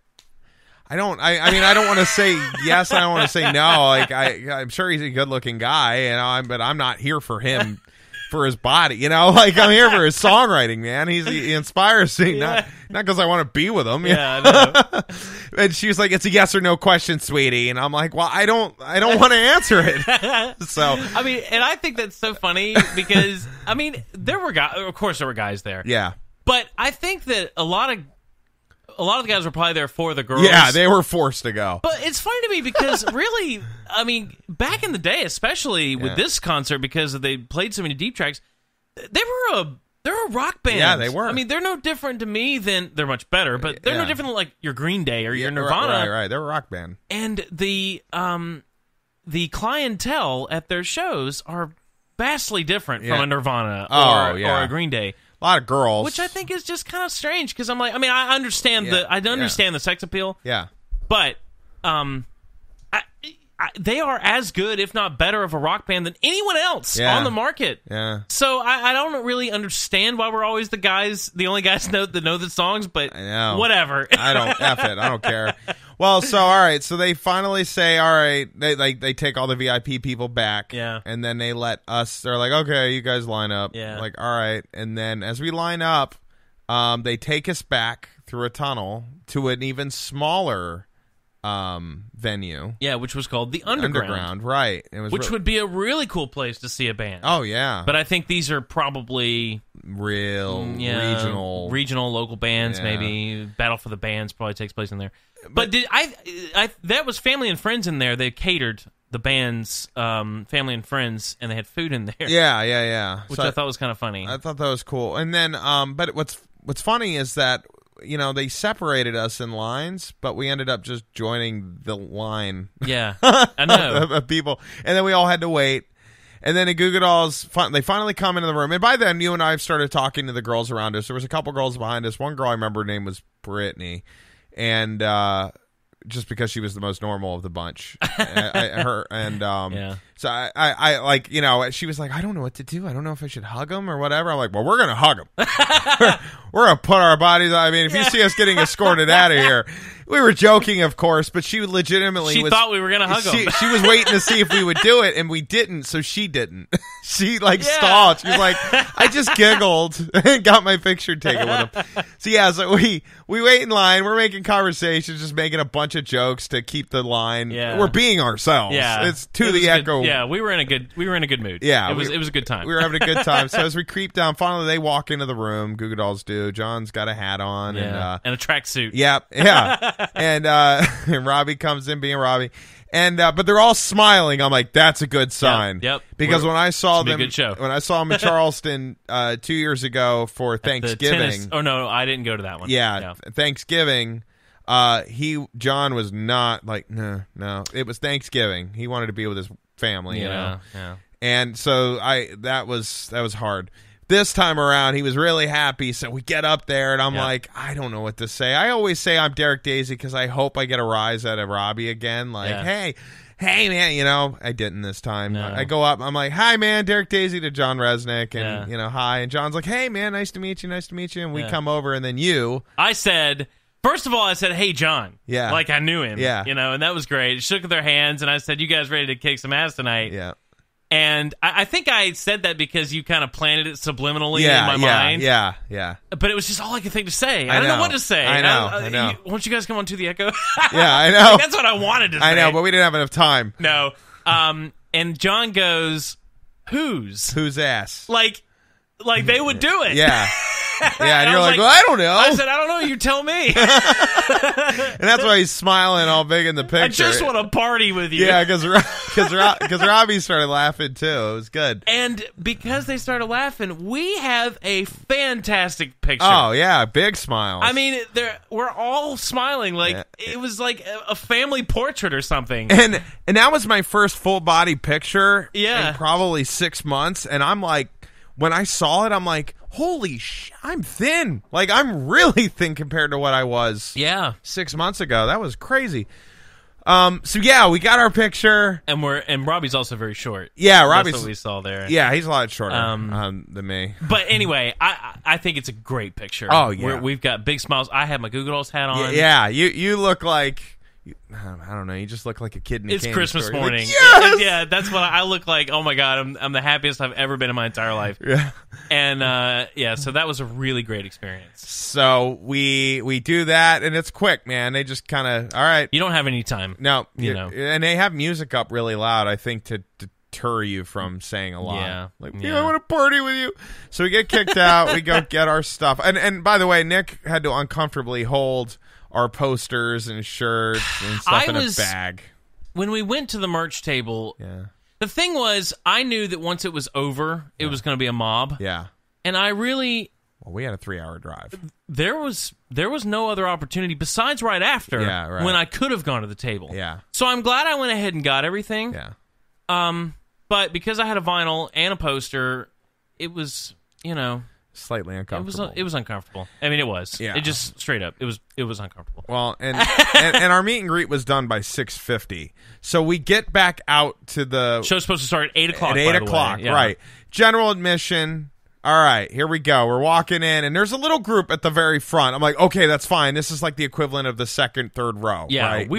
I don't want to say yes. I don't want to say no. Like I'm sure he's a good-looking guy, but I'm not here for him, for his body. Like I'm here for his songwriting, man. He inspires me, not because I want to be with him. Yeah, I know. And she was like, "It's a yes or no question, sweetie." And I'm like, "Well, I don't want to answer it." So I mean, and I think that's so funny because there were guys. Of course, there were guys there. Yeah, but I think that a lot of the guys were probably there for the girls. Yeah, they were forced to go. But it's funny to me because really, back in the day, especially with this concert, because they played so many deep tracks, they were a rock band. Yeah, they were. They're no different to me than they're much better, but they're no different than like your Green Day or your Nirvana. Right. They're a rock band. And the clientele at their shows are vastly different from a Nirvana or a Green Day. A lot of girls, which I think is just kind of strange because I'm like, I understand the sex appeal. Yeah, but they are as good, if not better, of a rock band than anyone else on the market. Yeah. So I don't really understand why we're always the only guys that know the songs. But I know. Whatever. I don't I don't care. Well, so all right, so they finally say, all right, they take all the VIP people back, and then they let us. They're like, okay, you guys line up, like all right, and then as we line up, they take us back through a tunnel to an even smaller venue, which was called the Underground, right? Which would be a really cool place to see a band. Oh yeah, but I think these are probably regional local bands. Maybe Battle for the Bands probably takes place in there. But did that was family and friends in there. They catered the band's family and friends, and they had food in there. Yeah. Which I thought was kind of funny. I thought that was cool. And then, but what's funny is that they separated us in lines, but we ended up just joining the line. Yeah, I know of people, and then we all had to wait. And then the Goo Goo Dolls, they finally come into the room. And by then, you and I have started talking to the girls around us. There was a couple girls behind us. One girl I remember, her name was Brittany. And just because she was the most normal of the bunch, so I like, she was like, I don't know what to do. I don't know if I should hug him or whatever. I'm like, well, we're gonna hug him. we're gonna put our bodies. If you see us getting escorted out of here, we were joking, of course, but she legitimately thought we were gonna hug him. She was waiting to see if we would do it, and we didn't. So she didn't. She stalled. She was like, I just giggled and got my picture taken with him. So we wait in line. We're making conversations, just making a bunch of jokes to keep the line. Yeah. We're being ourselves. Yeah. It's to the echo Yeah, we were in a good mood. Yeah, it was a good time. We were having a good time. So as we creep down, finally they walk into the room. Goo Goo Dolls do. John's got a hat on and a tracksuit. Yeah. And Robbie comes in being Robbie. And but they're all smiling. I'm like, that's a good sign. Yep. Because when I saw them, good show. when I saw them in Charleston 2 years ago for Thanksgiving. Oh no, I didn't go to that one. Yeah, Thanksgiving. John was not like no. It was Thanksgiving. He wanted to be with his family. You know. Yeah. And so that was hard. This time around, he was really happy, so we get up there, and I'm like, I don't know what to say. I always say I'm Derek Daisy because I hope I get a rise out of Robbie again. Like, hey, man, you know, I didn't this time. No. I go up, I'm like, hi, man, Derek Daisy to John Resnick, and, you know, hi. And John's like, hey, man, nice to meet you. And we come over, and then First of all, I said, hey, John. Yeah. Like I knew him. Yeah. You know, and that was great. Shook their hands, and I said, you guys ready to kick some ass tonight? Yeah. And I think I said that because you kind of planted it subliminally in my mind. Yeah. But it was just all I could think to say. I don't know what to say. I know. Won't you guys come on To the Echo? Yeah, I know. Like, that's what I wanted to say. I know, but we didn't have enough time. No. And John goes, whose? Whose ass? Like they would do it. Yeah. Yeah, and you're like, well, I don't know. I said, I don't know. You tell me. And that's why he's smiling all big in the picture. I just want to party with you. Yeah, because Robbie started laughing too. It was good. And because they started laughing, we have a fantastic picture. Oh yeah, big smiles. I mean, we're all smiling like it was like a family portrait or something. And that was my first full body picture. Yeah, in probably 6 months. And I'm like, when I saw it, I'm like, holy I'm thin. Like, I'm really thin compared to what I was 6 months ago. That was crazy. So yeah, we got our picture. And Robbie's also very short. Yeah, Robbie's That's what we saw there. Yeah, he's a lot shorter than me. But anyway, I think it's a great picture. Oh yeah. We've got big smiles. I have my Goo Goo Dolls hat on. Yeah, you look like, I don't know. You just look like a kid in a It's candy Christmas store. morning. Like, yes! Yeah, that's what I look like. Oh my God, I'm the happiest I've ever been in my entire life. Yeah. And so that was a really great experience. So we do that, and it's quick, man. They just kind of, all right. You don't have any time. No, you know. And they have music up really loud, I think, to deter you from saying a lot. Yeah. Like, I want to party with you. So we get kicked out. We go get our stuff. And by the way, Nick had to uncomfortably hold our posters and shirts and stuff in a bag. When we went to the merch table, the thing was, I knew that once it was over, it was going to be a mob. Yeah. And I really... Well, we had a 3-hour drive. There was no other opportunity besides right after when I could have gone to the table. Yeah. So I'm glad I went ahead and got everything. Yeah. But because I had a vinyl and a poster, it was, slightly uncomfortable. It was uncomfortable. I mean, it was. Yeah. It just straight up. It was uncomfortable. Well, and our meet and greet was done by 6:50. So we get back out to the show's supposed to start at 8 o'clock. At 8 o'clock, right? General admission. All right, here we go. We're walking in, and there's a little group at the very front. I'm like, okay, that's fine. This is like the equivalent of the second, third row. Yeah, right?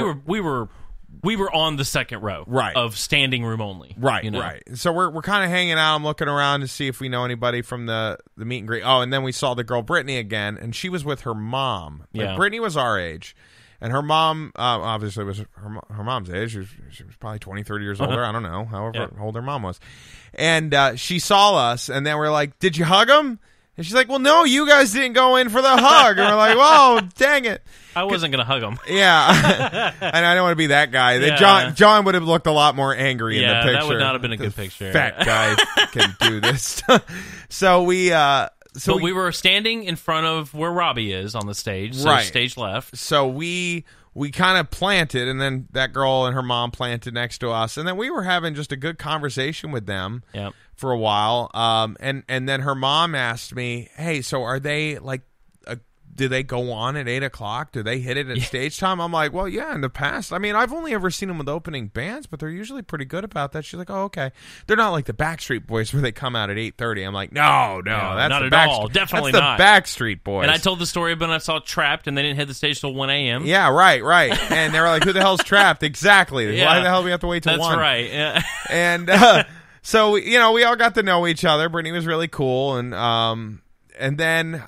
We were on the second row, of standing room only, right. So we're kind of hanging out. I'm looking around to see if we know anybody from the meet and greet. Oh, and then we saw the girl Brittany again, and she was with her mom. Like, Brittany was our age, and her mom obviously was her mom's age. She was probably 20, 30 years older. I don't know, however old her mom was. And she saw us, and then we're like, "Did you hug him?" And she's like, well, no, you guys didn't go in for the hug. And we're like, whoa, dang it. I wasn't going to hug him. Yeah. And I don't want to be that guy. Yeah. John would have looked a lot more angry in the picture. Yeah, that would not have been a good picture. Fat guy can do this. So we... But we were standing in front of where Robbie is on the stage. So stage left. So we kind of planted, and then that girl and her mom planted next to us. And then we were having just a good conversation with them. Yep. For a while, and then her mom asked me, "Hey, so are they like, do they go on at 8 o'clock? Do they hit it at stage time?" I'm like, "Well, yeah, in the past. I mean, I've only ever seen them with opening bands, but they're usually pretty good about that." She's like, "Oh, okay. They're not like the Backstreet Boys where they come out at 8:30." I'm like, "No, that's not the at all. Definitely not. That's the Backstreet Boys." And I told the story when I saw Trapped, and they didn't hit the stage till 1 a.m. Yeah, right. And they were like, "Who the hell's Trapped?" Exactly. Why the hell do we have to wait till 1? That's right. Yeah. And. So, we all got to know each other. Brittany was really cool. And then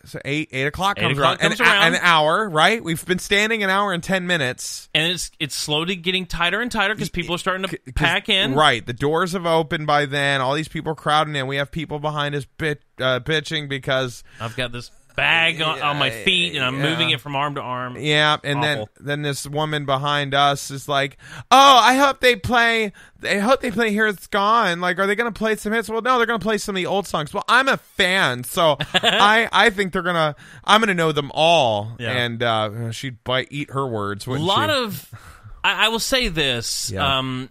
So 8 o'clock comes around. An hour, right? We've been standing an hour and 10 minutes. And it's slowly getting tighter and tighter because people are starting to pack in. Right. The doors have opened by then. All these people are crowding in. We have people behind us bitching because... I've got this bag on my feet, and I'm moving it from arm to arm. Yeah, and then this woman behind us is like, "Oh, I hope they play Here It's Gone. Like, are they going to play some hits?" Well, no, they're going to play some of the old songs. Well, I'm a fan, so I think I'm going to know them all. Yeah. And she'd eat her words. A lot of, I will say this. Yeah.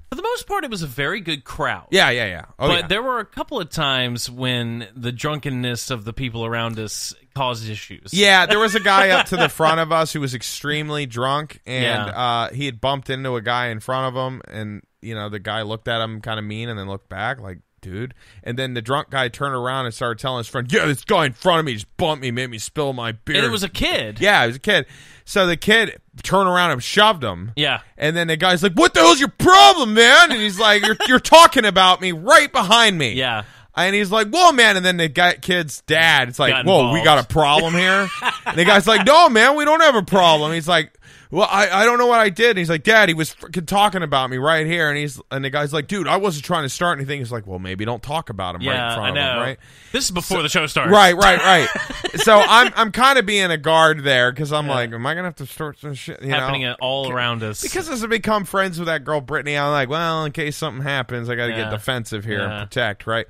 For the most part, it was a very good crowd. Yeah. But there were a couple of times when the drunkenness of the people around us caused issues. Yeah, there was a guy up to the front of us who was extremely drunk, and he had bumped into a guy in front of him, and the guy looked at him kind of mean and then looked back like, dude. And then the drunk guy turned around and started telling his friend, "Yeah, this guy in front of me just bumped me, made me spill my beer." And it was a kid. Yeah, it was a kid. So the kid turned around and shoved him. Yeah. And then the guy's like, "What the hell's your problem, man?" And he's like, you're talking about me right behind me. Yeah. And he's like, "Whoa, man." And then the kid's dad, it's like, "Whoa, we got a problem here?" And the guy's like, "No, man, we don't have a problem." He's like, "Well, I don't know what I did." And he's like, "Dad, he was freaking talking about me right here." And the guy's like, "Dude, I wasn't trying to start anything." He's like, "Well, maybe don't talk about him right in front of him, right?" This is before the show starts. Right. So I'm kind of being a guard there because I'm like, am I gonna have to start some shit happening all around us? Because as I become friends with that girl Brittany, I'm like, well, in case something happens, I got to get defensive here and protect, right?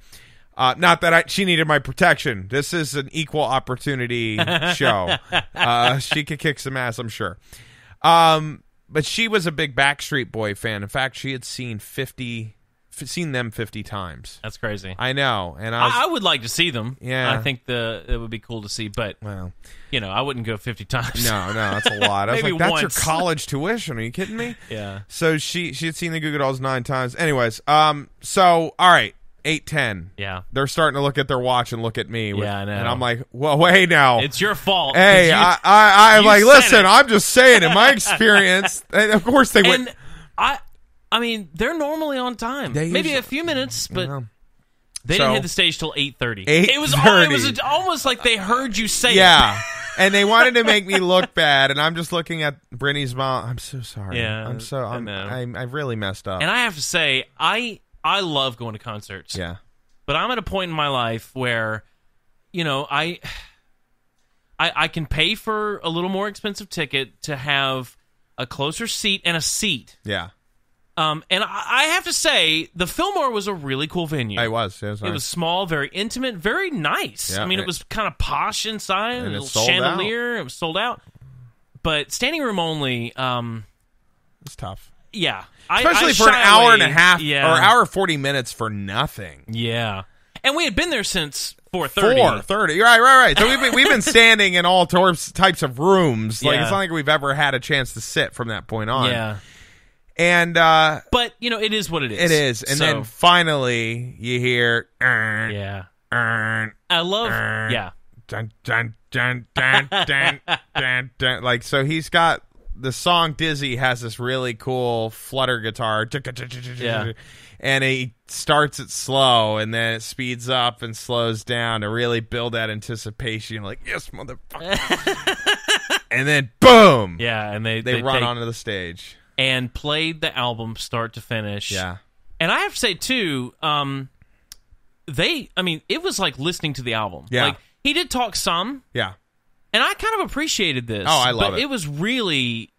Not that she needed my protection. This is an equal opportunity show. She could kick some ass, I'm sure. But she was a big Backstreet Boy fan. In fact, she had seen them 50 times. That's crazy. I know, and I would like to see them. Yeah, I think it would be cool to see, but I wouldn't go 50 times. No, that's a lot. I was like, that's your college tuition. Are you kidding me? Yeah. So she had seen the Goo Goo Dolls 9 times. Anyways, so all right. 8:10. Yeah. They're starting to look at their watch and look at me. I know. And I'm like, well, wait now. It's your fault. Hey, I'm like, listen, I'm just saying, in my experience, of course they would. And I mean, they're normally on time. Maybe a few minutes, but they didn't hit the stage till 8:30. It was almost like they heard you say it. Yeah. And they wanted to make me look bad, and I'm just looking at Brittany's mom. I'm so sorry. Yeah. I really messed up. And I have to say, I love going to concerts. Yeah. But I'm at a point in my life where, I can pay for a little more expensive ticket to have a closer seat and a seat. Yeah. And I have to say, the Fillmore was a really cool venue. It was. It was small, very intimate, very nice. Yeah, I mean, it was kind of posh inside. And a little chandelier. It was sold out. But standing room only... it's tough. Yeah. Especially for an hour and a half or hour 40 minutes for nothing. Yeah. And we had been there since 4:30. 4:30. Right. So we've been standing in all types of rooms. Like it's not like we've ever had a chance to sit from that point on. Yeah. And but it is what it is. It is. And then finally you hear I love dun dun dun dun dun dun dun. Like, so he's got the song Dizzy has this really cool flutter guitar. And he starts it slow, and then it speeds up and slows down to really build that anticipation. You're like, yes, motherfucker. And then, boom. Yeah, and they run onto the stage. And played the album start to finish. Yeah. And I have to say, too, it was like listening to the album. Yeah. Like, he did talk some. Yeah. And I kind of appreciated this. Oh, I love it. But it was really,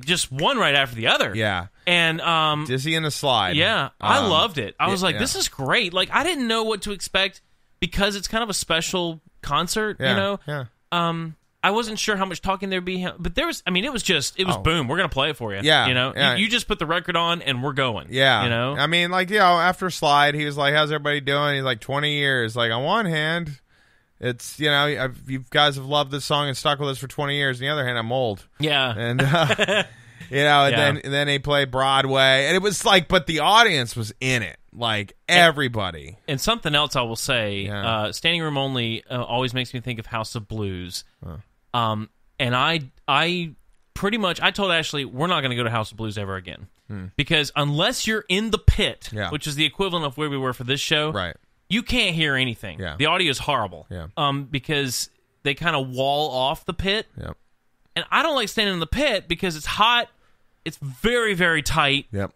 just one right after the other. Yeah. And Dizzy in a Slide. Yeah. I loved it. I was like, this is great. Like, I didn't know what to expect because it's kind of a special concert, Yeah. I wasn't sure how much talking there'd be, but there was, it was boom, we're going to play it for you. Yeah. You just put the record on and we're going. Yeah. After Slide, he was like, how's everybody doing? He's like, 20 years. Like, on one hand, it's, you guys have loved this song and stuck with us for 20 years. On the other hand, I'm old. Yeah. And, and then they play Broadway. And it was like, but the audience was in it. Like, everybody. And something else I will say, Standing Room Only always makes me think of House of Blues. And I pretty much, I told Ashley, we're not going to go to House of Blues ever again. Because unless you're in the pit, which is the equivalent of where we were for this show, right, you can't hear anything. Yeah. The audio is horrible. Yeah. Because they kind of wall off the pit. Yep. And I don't like standing in the pit because it's hot. It's very, very tight. Yep.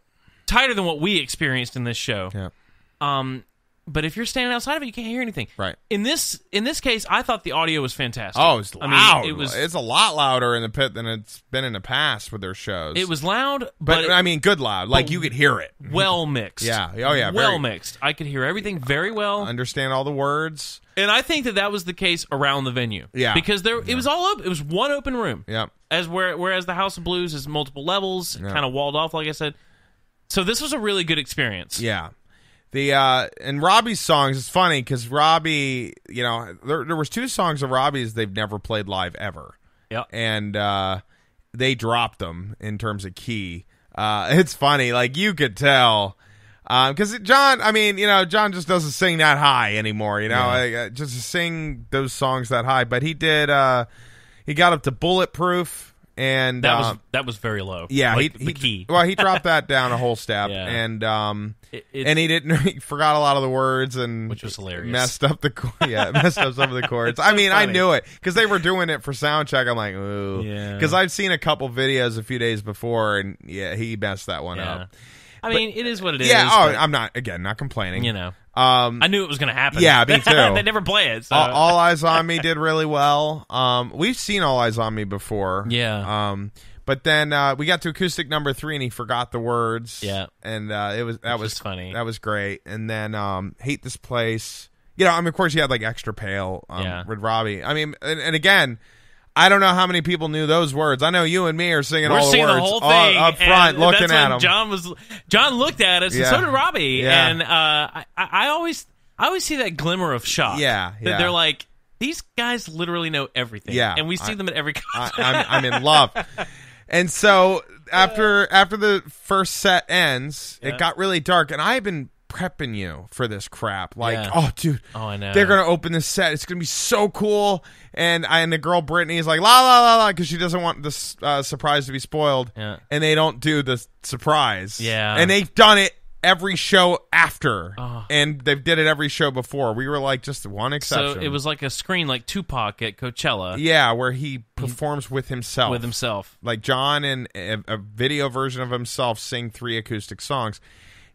Tighter than what we experienced in this show. Yep. But if you're standing outside of it, you can't hear anything. Right. In this case, I thought the audio was fantastic. Oh, it's loud. I mean, it's a lot louder in the pit than it's been in the past with their shows. It was loud, but I mean, good loud. Like you could hear it. Well mixed. Yeah. Oh, yeah. Well mixed. I could hear everything very well. Understand all the words. And I think that was the case around the venue. Yeah. Because it was all open. It was one open room. Yep. Whereas the House of Blues is multiple levels, kind of walled off, like I said. So this was a really good experience. Yeah. And Robbie's songs, it's funny because Robbie, there was 2 songs of Robbie's they've never played live ever. Yep. And they dropped them in terms of key. It's funny, like you could tell. Because John just doesn't sing that high anymore, just to sing those songs that high. But he did, he got up to Bulletproof. And that was very low. Yeah, the key. Well, he dropped that down a whole step, Yeah. and he forgot a lot of the words, and which was hilarious. Messed up some of the chords. I mean, I knew it because they were doing it for sound check. I'm like, ooh, because I've seen a couple videos a few days before, and he messed that one up. I mean, it is what it is. Yeah, I'm not complaining. I knew it was going to happen. Yeah, me too. They never play it. So. All Eyes on Me did really well. We've seen All Eyes on Me before. Yeah. But then we got to acoustic number 3, and he forgot the words. Yeah. And that was funny. That was great. And then Hate This Place. Of course, you had like Extra Pale with Robbie. I mean, and again, I don't know how many people knew those words. I know you and me are singing all the words the whole thing, up front, looking at them. John looked at us, and so did Robbie. Yeah. And I always see that glimmer of shock. Yeah. That they're like, these guys literally know everything. Yeah. And we see them at every concert. I'm in love. And so after the first set ends, it got really dark, and I've been prepping you for this crap. Like, oh, dude. Oh, I know. They're going to open this set. It's going to be so cool. And the girl Brittany is like, la, la, la, la, because she doesn't want this surprise to be spoiled. Yeah. And they don't do the surprise. Yeah. And they've done it every show after. And they've did it every show before. We were like, just one exception. So it was like a screen like Tupac at Coachella. Yeah, where he performs with himself. Like John and a video version of himself sing 3 acoustic songs.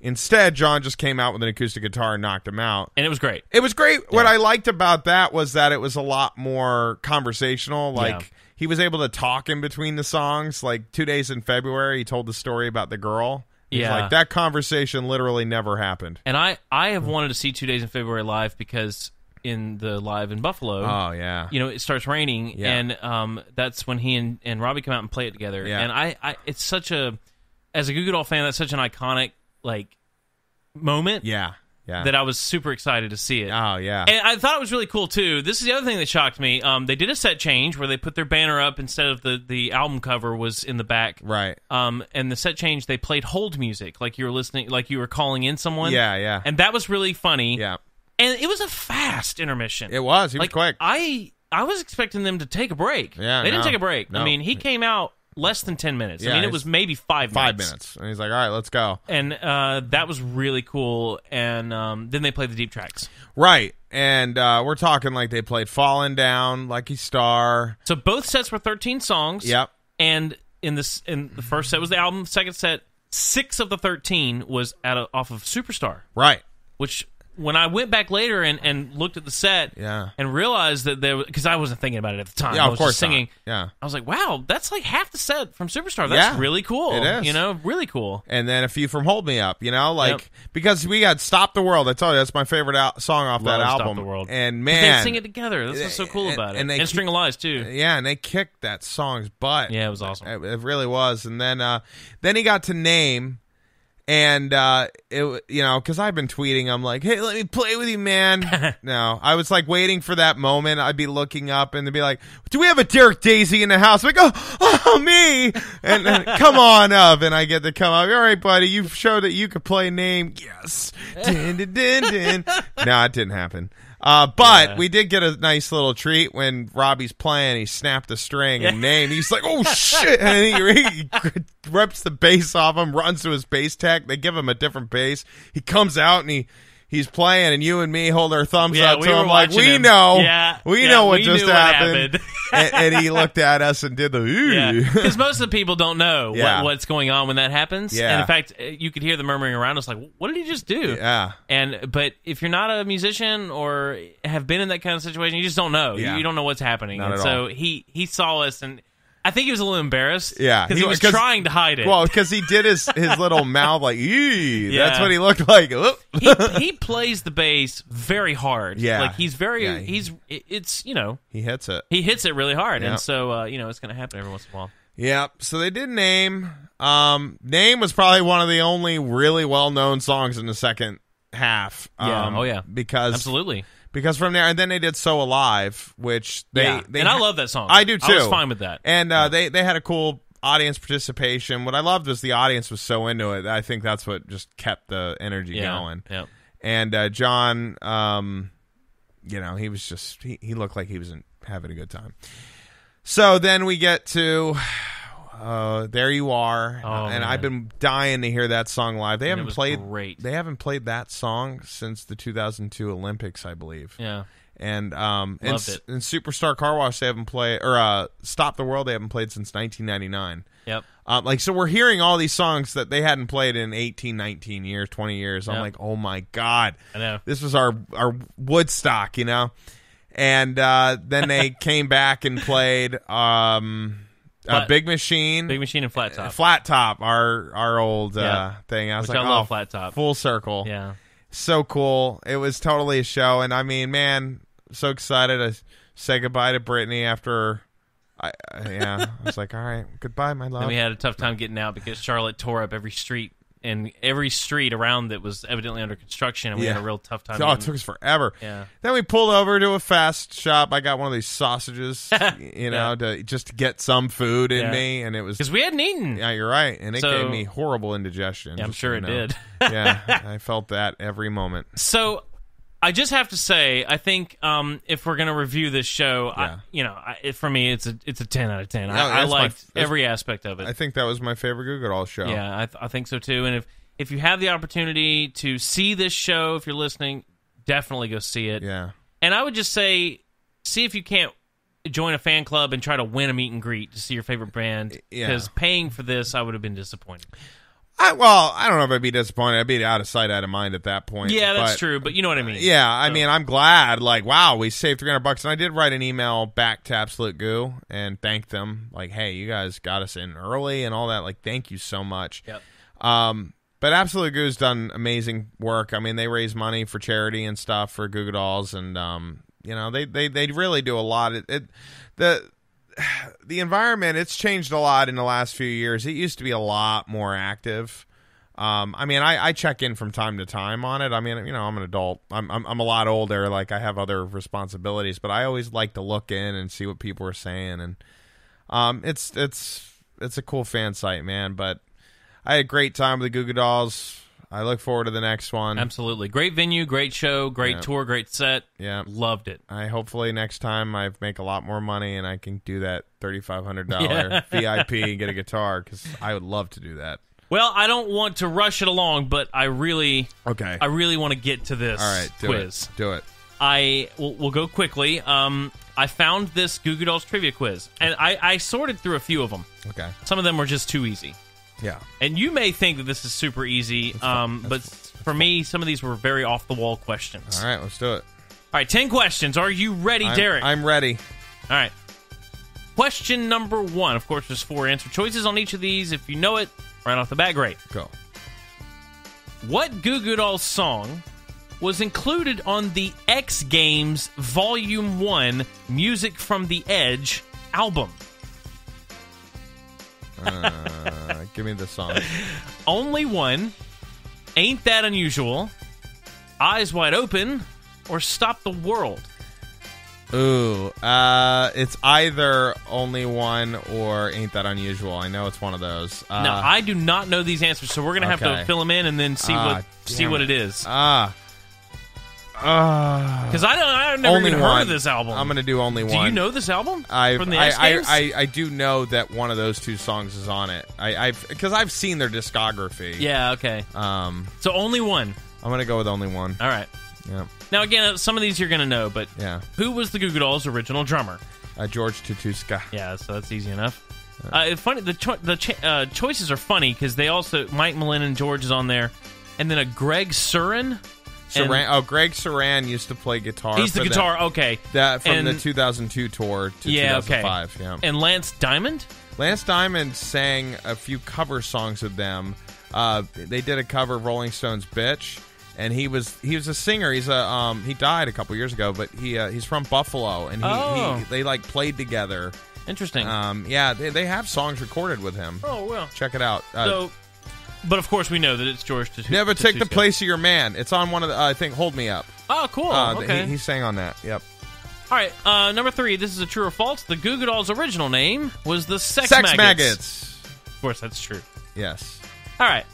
Instead, John just came out with an acoustic guitar and knocked him out. And it was great. It was great. Yeah. What I liked about that was that it was a lot more conversational. Like, he was able to talk in between the songs. Like, 2 days in February, he told the story about the girl. He's like, that conversation literally never happened. And I have wanted to see 2 Days in February live because in the live in Buffalo, it starts raining. Yeah. And that's when he and Robbie come out and play it together. Yeah. And it's such as a Goo Goo Doll fan, that's such an iconic moment that I was super excited to see it. Oh, yeah. And I thought it was really cool, too. This is the other thing that shocked me. They did a set change where they put their banner up instead of the album cover was in the back. Right. And the set change, they played hold music, like you were listening, like you were calling in someone. Yeah, yeah. And that was really funny. Yeah. And it was a fast intermission. It was. He was quick. I was expecting them to take a break. Yeah, they didn't take a break. No. I mean, he came out less than 10 minutes. Yeah, I mean, it was maybe 5 minutes. 5 minutes. And he's like, all right, let's go. And that was really cool. And then they played the deep tracks. Right. And we're talking like they played Falling Down, Lucky Star. So both sets were 13 songs. Yep. And in the first set was the album. Second set, 6 of the 13 was off of Superstar. Right. Which, when I went back later and looked at the set and realized that because I wasn't thinking about it at the time. Yeah, I was of course just singing. Not. Yeah. I was like, wow, that's like half the set from Superstar. That's really cool. It is. Really cool. And then a few from Hold Me Up, because we got Stop the World. I told you, that's my favorite song off that album. Stop the World. And man, they sing it together. That's what's so cool about it. And String of Lies, too. Yeah, and they kicked that song's butt. Yeah, it was awesome. It really was. And then he got to Name. And, because I've been tweeting, I'm like, hey, let me play with you, man. No, I was like waiting for that moment. I'd be looking up and they'd be like, do we have a Derek Daisy in the house? I'm like, oh, me. And come on up. And I get to come up. All right, buddy, you've showed that you could play Name. Yes. Din, din, din, din. No, it didn't happen. But we did get a nice little treat when Robbie's playing. He snapped a string and Name. He's like, oh, shit. And he rips the bass off him, runs to his bass tech. They give him a different bass. He comes out and he he's playing, and you and me hold our thumbs up to him like, we him. know. Yeah, we know what just happened. And he looked at us and did the ooh. Yeah, because most of the people don't know what's going on when that happens. Yeah. And in fact, you could hear the murmuring around us like, what did he just do? Yeah. But if you're not a musician or have been in that kind of situation, you just don't know. Yeah. You don't know what's happening. Not and at so all. he saw us, and I think he was a little embarrassed. Yeah. Because he was trying to hide it. Well, because he did his little mouth like, eee. That's what he looked like. he plays the bass very hard. Yeah. Like he's very, it's, you know. He hits it. He hits it really hard. Yep. And so, you know, it's going to happen every once in a while. Yeah. So they did Name. Name was probably one of the only really well-known songs in the second half. Because absolutely. Because from there, and then they did So Alive, which they and I love that song. I do too. I was fine with that. And they had a cool audience participation. What I loved was the audience was so into it. I think that's what just kept the energy going. Yeah. And John, you know, he was just he looked like he was having a good time. So then we get to There You Are, and I've been dying to hear that song live. They haven't played that song since the 2002 Olympics, I believe. Yeah. And Loved it. In Superstar Car Wash they haven't played, or Stop the World they haven't played since 1999. Yep. So we're hearing all these songs that they hadn't played in 18, 19 years, 20 years. I'm like, oh my God. I know. This was our Woodstock, you know? And then they came back and played Big Machine. Big Machine and Flat Top. Flat Top, our old thing. I was Which like, I love Flat Top. Full circle. Yeah. So cool. It was totally a show. And I mean, man, so excited to say goodbye to Brittany after... I was like, all right, goodbye, my love. And we had a tough time getting out because Charlotte tore up every street, and every street around that was evidently under construction, and we had a real tough time. Oh, it took us forever. Yeah. Then we pulled over to a fast shop. I got one of these sausages, you know, to get some food in me, and it was because we hadn't eaten. Yeah, you're right, and it gave me horrible indigestion. Yeah, I'm sure it did. Yeah, I felt that every moment. So I just have to say, I think if we're going to review this show, for me, it's a 10 out of 10. I liked every aspect of it. I think that was my favorite Goo Goo Dolls show. Yeah, I think so too. And if you have the opportunity to see this show, if you're listening, definitely go see it. Yeah. And I would just say, see if you can't join a fan club and try to win a meet and greet to see your favorite band. Because paying for this, I would have been disappointed. I don't know if I'd be disappointed. I'd be out of sight, out of mind at that point. Yeah, that's true, but you know what I mean. Yeah, I mean, I'm glad. Like, wow, we saved $300, and I did write an email back to Absolute Goo and thank them. Like, hey, you guys got us in early and all that. Like, thank you so much. Yep. But Absolute Goo's done amazing work. I mean, they raise money for charity and stuff for Goo Goo Dolls, and you know, they really do a lot. The environment, it's changed a lot in the last few years. It used to be a lot more active. I mean, I check in from time to time on it. I mean, you know, I'm an adult. I'm a lot older. Like, I have other responsibilities, but I always like to look in and see what people are saying. And it's a cool fan site, man. But I had a great time with the Goo Goo Dolls. I look forward to the next one. Absolutely. Great venue, great show, great tour, great set. Yeah. Loved it. Hopefully next time I make a lot more money and I can do that $3,500 VIP and get a guitar, because I would love to do that. Well, I don't want to rush it along, but I really want to get to this quiz. Do it. We'll go quickly. I found this Goo Goo Dolls trivia quiz, and I sorted through a few of them. Okay. Some of them were just too easy. Yeah. And you may think that this is super easy, but for me, some of these were very off-the-wall questions. All right, let's do it. All right, 10 questions. Are you ready, Derek? I'm ready. All right. Question number 1. Of course, there's 4 answer choices on each of these. If you know it, right off the bat, great. Go. What Goo Goo Dolls song was included on the X Games Volume 1 Music from the Edge album? Give me the song. Only One, Ain't That Unusual, Eyes Wide Open, or Stop the World? Ooh, it's either Only One or Ain't That Unusual. I know it's one of those. Now, I do not know these answers, so we're going to have to fill them in and then see what it is. Because I've never even heard of this album. I'm going to do Only One. Do you know this album? From the X Games? I do know that one of those 2 songs is on it. Because I've seen their discography. Yeah, okay. So Only One. I'm gonna go with only one. All right. Yeah. Now, again, some of these you're going to know, but who was the Goo Goo Dolls' original drummer? George Tutuska. Yeah, so that's easy enough. It's funny. The choices are funny because they also Mike Malin and George is on there, and then a Greg Surin. Greg Surin used to play guitar. He's the guitar. Okay, that from the 2002 tour to 2005. Okay. Yeah. And Lance Diamond. Lance Diamond sang a few cover songs with them. They did a cover of Rolling Stones' "Bitch." And he was a singer. He's he died a couple years ago, but he's from Buffalo, and they like played together. Interesting. They have songs recorded with him. Oh well, check it out. But of course we know that it's George Tutuska. Never take the place of your man. It's on one of the I think "Hold Me Up." Oh, cool. Okay, he sang on that. Yep. All right, number 3. This is a true or false. The Goo Goo Dolls' original name was the Sex Maggots. Of course, that's true. Yes. All right.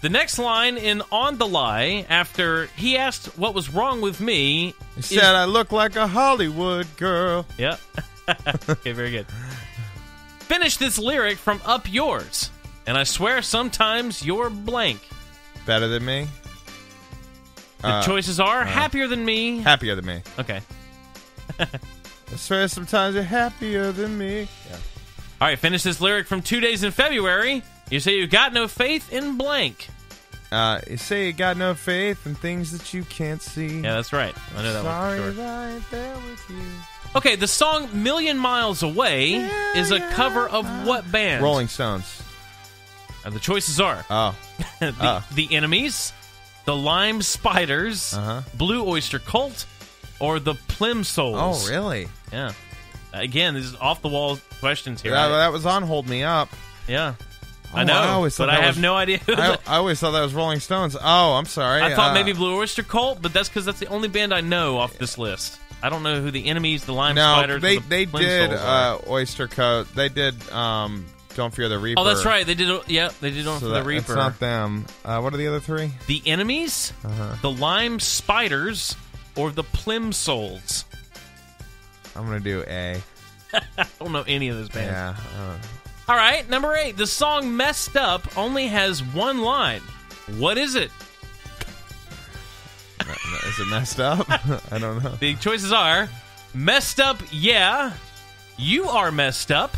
The next line in On the Lie, after he asked what was wrong with me... He said, I look like a Hollywood girl. Yep. Okay, very good. Finish this lyric from Up Yours. And I swear sometimes you're blank. Better than me? The choices are happier than me. Happier than me. Okay. I swear sometimes you're happier than me. Yeah. All right, finish this lyric from 2 Days in February. You say you got no faith in blank. You say you got no faith in things that you can't see. Yeah, that's right. I know that one for sure. Sorry I ain't there with you. Okay, the song Million Miles Away is a cover of what band? Rolling Stones. The choices are the Enemies, the Lime Spiders, Blue Oyster Cult, or the Plimsolls. Oh, really? Yeah. Again, these is off-the-wall questions here. Yeah, that was on Hold Me Up. Yeah. I know, but I have no idea. I always thought that was Rolling Stones. Oh, I'm sorry. I thought maybe Blue Oyster Cult, but that's because that's the only band I know off this list. I don't know who the Enemies, the Lime Spiders, they or the did Oyster Cult. They did Don't Fear the Reaper. Oh, that's right. They did. Yeah, they did Don't Fear the Reaper. It's not them. What are the other 3? The Enemies, the Lime Spiders, or the Plimsolls. I'm gonna do A. I don't know any of those bands. Yeah. All right, number 8. The song Messed Up only has one line. What is it? Is it messed up? I don't know. The choices are Messed Up, Yeah, You Are Messed Up,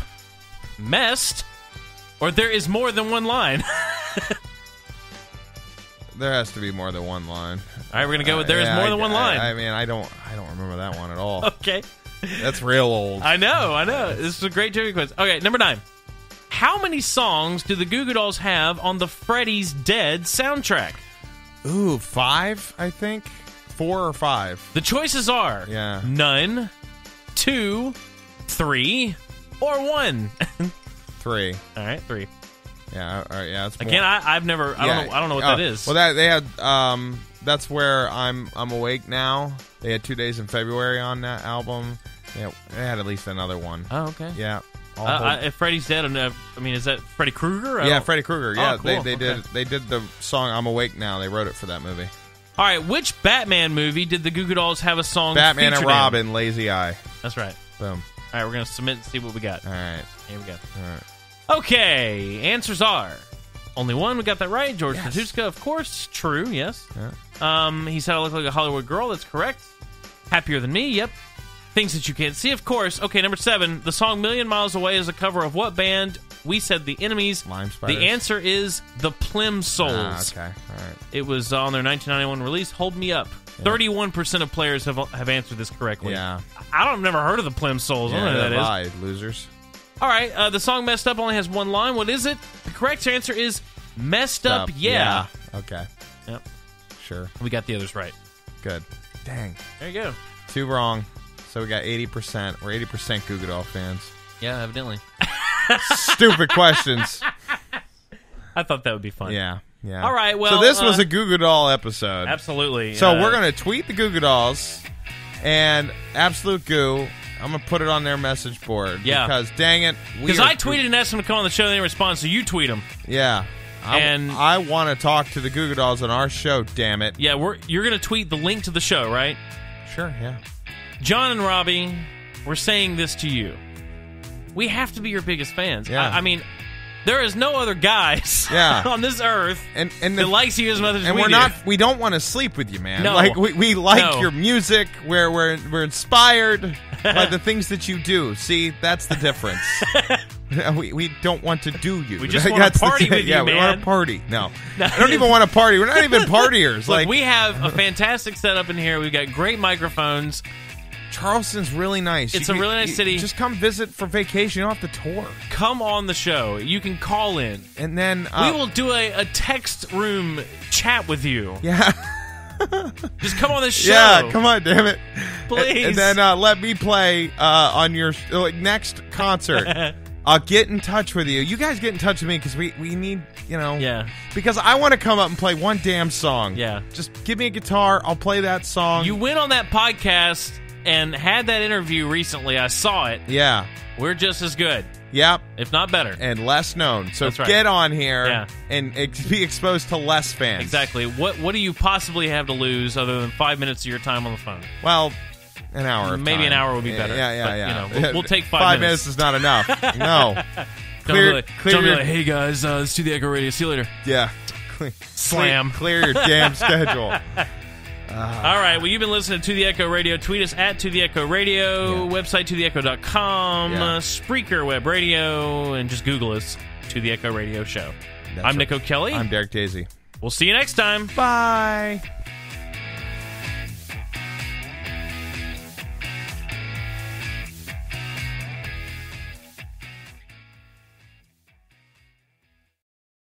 Messed, or There Is More Than One Line. There has to be more than one line. All right, we're going to go with There Is More Than One Line. I mean, I don't remember that one at all. Okay. That's real old. I know. This is a great trivia quiz. Okay, number 9. How many songs do the Goo Goo Dolls have on the Freddy's Dead soundtrack? Ooh, 5, I think. 4 or 5. The choices are none, 2, 3, or 1. 3. All right, 3. Yeah, all right, yeah. That's again, I've never. I don't know what that is. Well, they had. That's where I'm awake now. They had 2 Days in February on that album. Yeah, they had at least another one. Oh, okay. Yeah. If Freddy's Dead, I mean, is that Freddy Krueger? Yeah, Freddy Krueger. Yeah, oh, cool. They did the song "I'm Awake Now." They wrote it for that movie. All right, which Batman movie did the Goo Goo Dolls have a song? Batman and Robin, in? Lazy Eye. That's right. Boom. All right, we're gonna submit and see what we got. All right, here we go. All right. Okay, answers are only one. We got that right. George Tutuska, of course, true. Yes. Yeah. He said I look like a Hollywood girl. That's correct. Happier Than Me. Yep. Things That You Can't See, of course. Okay, number 7. The song Million Miles Away is a cover of what band? We said the Enemies. Lime Spiders. The answer is the Plimsolls. Okay, all right. It was on their 1991 release, Hold Me Up. Yeah. 31% of players have answered this correctly. Yeah. I've never heard of the Plimsolls. I don't know who that is. Lied, losers. All right, the song Messed Up only has one line. What is it? The correct answer is Messed Up, Yeah. Okay. Yep. Sure. We got the others right. Good. Dang. There you go. 2 wrong. So we got 80%. We're 80% Goo Goo Doll fans. Yeah, evidently. Stupid questions. I thought that would be fun. Yeah. All right, well... So this was a Goo Goo Doll episode. Absolutely. So we're going to tweet the Goo Goo Dolls and Absolute Goo. I'm going to put it on their message board. Yeah. Because, dang it... Because I tweeted and asked them to come on the show and they responded, so you tweet them. Yeah. I want to talk to the Goo Goo Dolls on our show, damn it. Yeah, you're going to tweet the link to the show, right? Sure, yeah. John and Robbie, we're saying this to you. We have to be your biggest fans. Yeah. I mean, There is no other guys on this earth that likes you as much as we do. We don't want to sleep with you, man. No. Like we like your music. We're inspired by the things that you do. See, that's the difference. We don't want to do you. We just want to party with you, man. Yeah, we want to party. No, I don't even want to party. We're not even partiers. Look, we have a fantastic setup in here. We've got great microphones. Charleston's really nice. It's a really nice city. Just come visit for vacation. You don't have to tour. Come on the show. You can call in. And then... we will do a text room chat with you. Yeah. Just come on the show. Yeah, come on, damn it. Please. And then let me play on your next concert. I'll get in touch with you. You guys get in touch with me because we need, Yeah. Because I want to come up and play one damn song. Yeah. Just give me a guitar. I'll play that song. You went on that podcast and had that interview recently. I saw it. Yeah. We're just as good. Yep. If not better. And less known. So That's right. Get on here and be exposed to less fans. Exactly. What do you possibly have to lose other than 5 minutes of your time on the phone? Well, an hour of Maybe time. an hour would be better. Yeah. We'll take 5 minutes is not enough. No. Don't be like, hey guys, let's do the Echo Radio. See you later. Yeah. Slam. Clear your damn schedule. All right, well, you've been listening to The Echo Radio. Tweet us at To The Echo Radio, website totheecho.com, Spreaker Web Radio, and just Google us, To The Echo Radio Show. I'm Nick O'Kelly. I'm Derek Daisy. We'll see you next time. Bye.